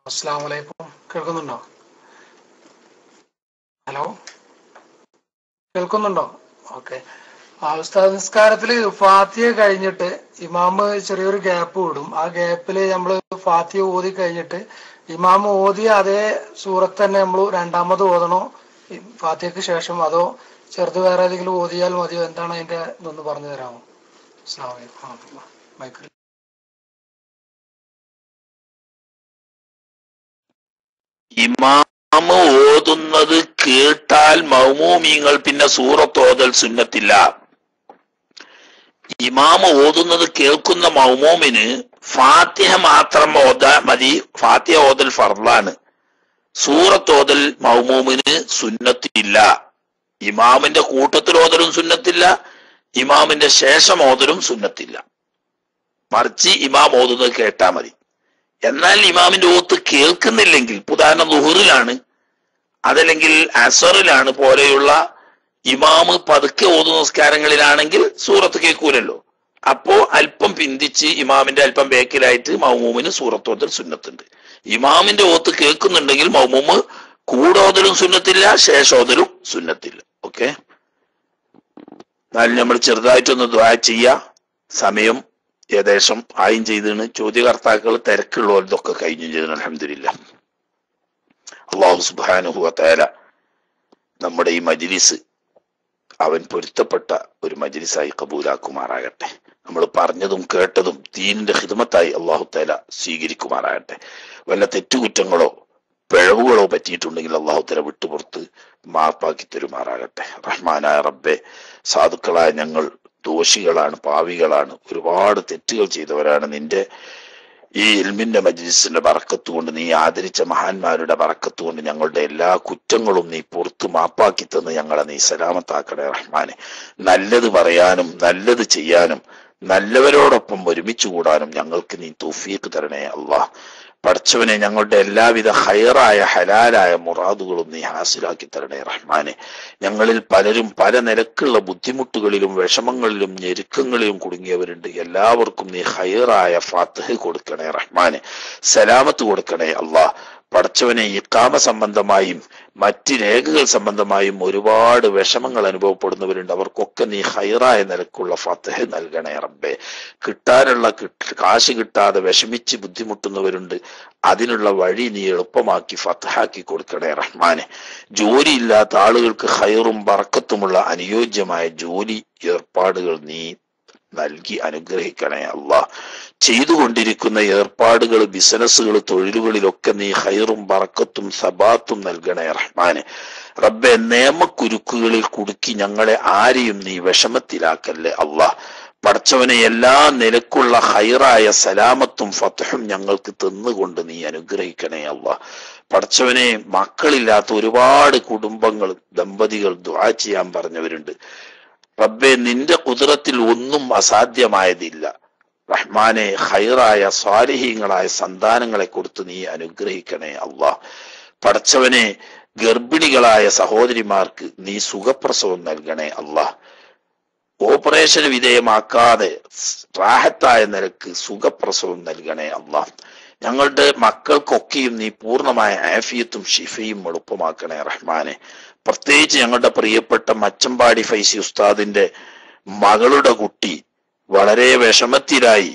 അസ്സലാമു അലൈക്കും. കേൾക്കുന്നുണ്ടോ? ഹലോ, കേൾക്കുന്നുണ്ടോ? ഓക്കെ. ഉസ്താദ്, നിസ്കാരത്തില് ഫാത്തിഹ കഴിഞ്ഞിട്ട് ഇമാമ് ചെറിയൊരു ഗ്യാപ്പ് വിടും. ആ ഗ്യാപ്പില് നമ്മള് ഫാത്തിഹ ഓതി കഴിഞ്ഞിട്ട് ഇമാമ് ഓതിയ അതേ സൂറത്ത് തന്നെ നമ്മൾ രണ്ടാമത് ഓതണോ ഫാത്തിഹയ്ക്ക് ശേഷം, അതോ ചെറുത് വേറെ ഏതെങ്കിലും ഓതിയാൽ മതിയോ? എന്താണ് അതിന്റെ ഇതൊന്ന് പറഞ്ഞു തരാമോ? അസ്സലാമു അലൈക്കും. മൈക്കിൽ ഇമാമ് ഓതുന്നത് കേട്ടാൽ മൗമൂമിങ്ങൾ പിന്നെ സൂറത്ത് ഓതൽ സുന്നത്തില്ല. ഇമാമ് ഓതുന്നത് കേൾക്കുന്ന മൗമൂമിന് ഫാത്തിഹ മാത്രം ഓതാ മതി. ഫാത്തിഹ ഓതൽ ഫർളാണ്. സൂറത്ത് ഓതൽ മൗമൂമിന് സുന്നത്തില്ല. ഇമാമിന്റെ കൂട്ടത്തിൽ ഓതലും സുന്നത്തില്ല, ഇമാമിന്റെ ശേഷം ഓതലും സുന്നത്തില്ല. മറിച്ച് ഇമാം ഓതുന്നത് കേട്ടാ മതി. എന്നാൽ ഇമാമിന്റെ ഓത്ത് കേൾക്കുന്നില്ലെങ്കിൽ, ഉദാഹരണം ളുഹറിലാണ്, അതല്ലെങ്കിൽ അസറിലാണ് പോലെയുള്ള ഇമാമ് പതുക്കെ ഓതുന്ന നിസ്കാരങ്ങളിലാണെങ്കിൽ സൂറത്ത് കേൾക്കൂലല്ലോ. അപ്പോ അല്പം പിന്തിച്ച് ഇമാമിന്റെ അല്പം ബേക്കിലായിട്ട് മൗമൂമിന് സൂറത്ത് ഓതൽ സുന്നത്തുണ്ട്. ഇമാമിന്റെ ഓത്ത് കേൾക്കുന്നുണ്ടെങ്കിൽ മൗമൂമ് കൂടോതലും സുന്നത്തില്ല, ശേഷോതലും സുന്നത്തില്ല. ഓക്കെ. എന്നാലും നമ്മൾ ചെറുതായിട്ടൊന്ന് ദുആ ചെയ്യാ. സമയം ഏകദേശം ആയും ചെയ്താണ്. ചോദ്യകർത്താക്കൾ തിരക്കുള്ളതൊക്കെ കഴിഞ്ഞു ചെയ്തു. അൽഹംദുലില്ലാ. അല്ലാഹു സുബ്ഹാനഹു വ തആല നമ്മുടെ ഈ മജ്ലിസ് അവൻ പൊരുത്തപ്പെട്ട ഒരു മജ്ലിസായി കബൂലാക്കുമാറാകട്ടെ. നമ്മൾ പറഞ്ഞതും കേട്ടതും ദീനിന്റെ ഖിദ്മത്തായി അല്ലാഹു തആല സ്വീകരിക്കുമാറാകട്ടെ. വല്ല തെറ്റുകുറ്റങ്ങളോ പിഴവുകളോ പറ്റിയിട്ടുണ്ടെങ്കിൽ അല്ലാഹു തആല വിട്ടുപുറത്ത് മാപ്പാക്കി തരുമാറാകട്ടെ. റഹ്മാനായ റബ്ബെ, സാധുക്കളായ ഞങ്ങൾ ദോഷികളാണ്, പാവികളാണ്, ഒരുപാട് തെറ്റുകൾ ചെയ്തവരാണ്. നിന്റെ ഈ ഇൽമിന്റെ മജ്ലിസിന്റെ ബറക്കത്ത് കൊണ്ട്, നീ ആദരിച്ച മഹാന്മാരുടെ ബറക്കത്ത് കൊണ്ട് ഞങ്ങളുടെ എല്ലാ കുറ്റങ്ങളും നീ പുറത്ത് മാപ്പാക്കി തന്ന് ഞങ്ങളെ നീ സലാമത്താക്കണേ റഹ്മാനെ. നല്ലത് പറയാനും നല്ലത് ചെയ്യാനും നല്ലവരോടൊപ്പം ഒരുമിച്ച് കൂടാനും ഞങ്ങൾക്ക് നീ തൗഫീഖ് തരണേ അല്ലാഹ്. പടച്ചവനെ, ഞങ്ങളുടെ എല്ലാവിധ ഹൈറായ ഹലാലായ മുറാദുകളും നീ ഹാസിലാക്കി തരണേ റഹ്മാനെ. ഞങ്ങളിൽ പലരും പല നിലക്കുള്ള ബുദ്ധിമുട്ടുകളിലും വിഷമങ്ങളിലും ഞെരുക്കങ്ങളിലും കുടുങ്ങിയവരുണ്ട്. എല്ലാവർക്കും നീ ഹൈറായ ഫാത്തിഹ് കൊടുക്കണേ റഹ്മാനെ. സലാമത്ത് കൊടുക്കണേ അല്ലാഹ്. പടച്ചവനെ, ഇഖാമ സംബന്ധമായും മറ്റ് രേഖകൾ സംബന്ധമായും ഒരുപാട് വിഷമങ്ങൾ അനുഭവപ്പെടുന്നവരുണ്ട്. അവർക്കൊക്കെ നീ ഹൈറായ നിലക്കുള്ള ഫാത്തിഹ് നൽകണേ റബ്ബേ. കിട്ടാനുള്ള കാശ് കിട്ടാതെ വിഷമിച്ച് ബുദ്ധിമുട്ടുന്നവരുണ്ട്. അതിനുള്ള വഴി നീ എളുപ്പമാക്കി ഫത്ഹാക്കി കൊടുക്കണേ റഹ്മാനെ. ജോലിയില്ലാത്ത ആളുകൾക്ക് ഹൈറും ബറക്കത്തുമുള്ള അനുയോജ്യമായ ജോലി ഏർപ്പാടുകൾ നീ നൽകി അനുഗ്രഹിക്കണേ അല്ലാഹ്. ചെയ്തുകൊണ്ടിരിക്കുന്ന ഏർപ്പാടുകൾ, ബിസിനസ്സുകൾ, തൊഴിലുകളിലൊക്കെ നീ ഹൈറും ബറക്കത്തും സബാത്തും നൽകണേ റഹ്മാനെ. റബ്ബെ, നിയമക്കുരുക്കുകളിൽ കുടുക്കി ഞങ്ങളെ ആരെയും നീ വിഷമത്തിലാക്കല്ലേ അല്ലാഹ്. പടച്ചവനെ, എല്ലാ നിലക്കുള്ള ഹൈറായ സലാമത്തും ഫത്ഹും ഞങ്ങൾക്ക് തന്നുകൊണ്ട് നീ അനുഗ്രഹിക്കണേ അല്ലാഹ്. പടച്ചവനെ, മക്കളില്ലാത്ത ഒരുപാട് കുടുംബങ്ങൾ, ദമ്പതികൾ ദുആ ചെയ്യാൻ പറഞ്ഞവരുണ്ട്. റബ്ബെ, നിന്റെ ഖുദ്റത്തിൽ ഒന്നും അസാധ്യമായതില്ല റഹ്മാനെ. ഹൈറായ സ്വാലിഹീങ്ങളായ സന്താനങ്ങളെ കൊടുത്ത് നീ അനുഗ്രഹിക്കണേ അല്ലാഹ്. പടച്ചവനെ, ഗർഭിണികളായ സഹോദരിമാർക്ക് നീ സുഖപ്രസവം നൽകണേ അല്ലാഹ്. ഓപ്പറേഷന് വിധേയമാക്കാതെ റാഹത്തായ നിലക്ക് സുഖപ്രസവം നൽകണേ അല്ലാഹ്. ഞങ്ങളുടെ മക്കൾക്കൊക്കെയും നീ പൂർണ്ണമായ ആഫിയത്തും ഷിഫയും എളുപ്പമാക്കണേ റഹ്മാനെ. പ്രത്യേകിച്ച് ഞങ്ങളുടെ പ്രിയപ്പെട്ട മച്ചമ്പാടി ഫൈസി ഉസ്താദിന്റെ മകളുടെ കുട്ടി വളരെ വിഷമത്തിലായി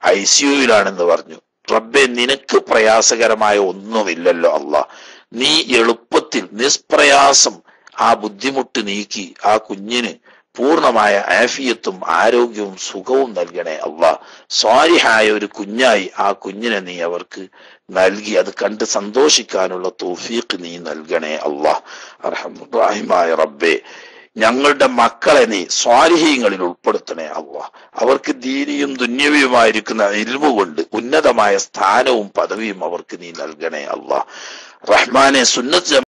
ICUവിലാണെന്ന് പറഞ്ഞു. റബ്ബെ, നിനക്ക് പ്രയാസകരമായ ഒന്നുമില്ലല്ലോ അല്ലാഹ്. നീ എളുപ്പത്തിൽ നിഷ്പ്രയാസം ആ ബുദ്ധിമുട്ട് നീക്കി ആ കുഞ്ഞിന് പൂർണ്ണമായ ആഫിയത്തും ആരോഗ്യവും സുഖവും നൽകണേ അള്ളാഹ്. സ്വാലിഹായ ഒരു കുഞ്ഞായി ആ കുഞ്ഞിനെ നീ അവർക്ക് നൽകി അത് കണ്ട് സന്തോഷിക്കാനുള്ള തൗഫീഖ് നീ നൽകണേ അള്ളാഹ്. അർഹമുർ-റഹീമായ റബ്ബേ, ഞങ്ങളുടെ മക്കളെ നീ സ്വാലിഹീങ്ങളിൽ ഉൾപ്പെടുത്തണേ അള്ളാഹ്. അവർക്ക് ദീനിയും ദുന്യവിയുമായിരിക്കുന്ന ഇൽമു കൊണ്ട് ഉന്നതമായ സ്ഥാനവും പദവിയും അവർക്ക് നീ നൽകണേ അള്ളാഹ്. റഹ്മാനെ, സുന്നത്ത്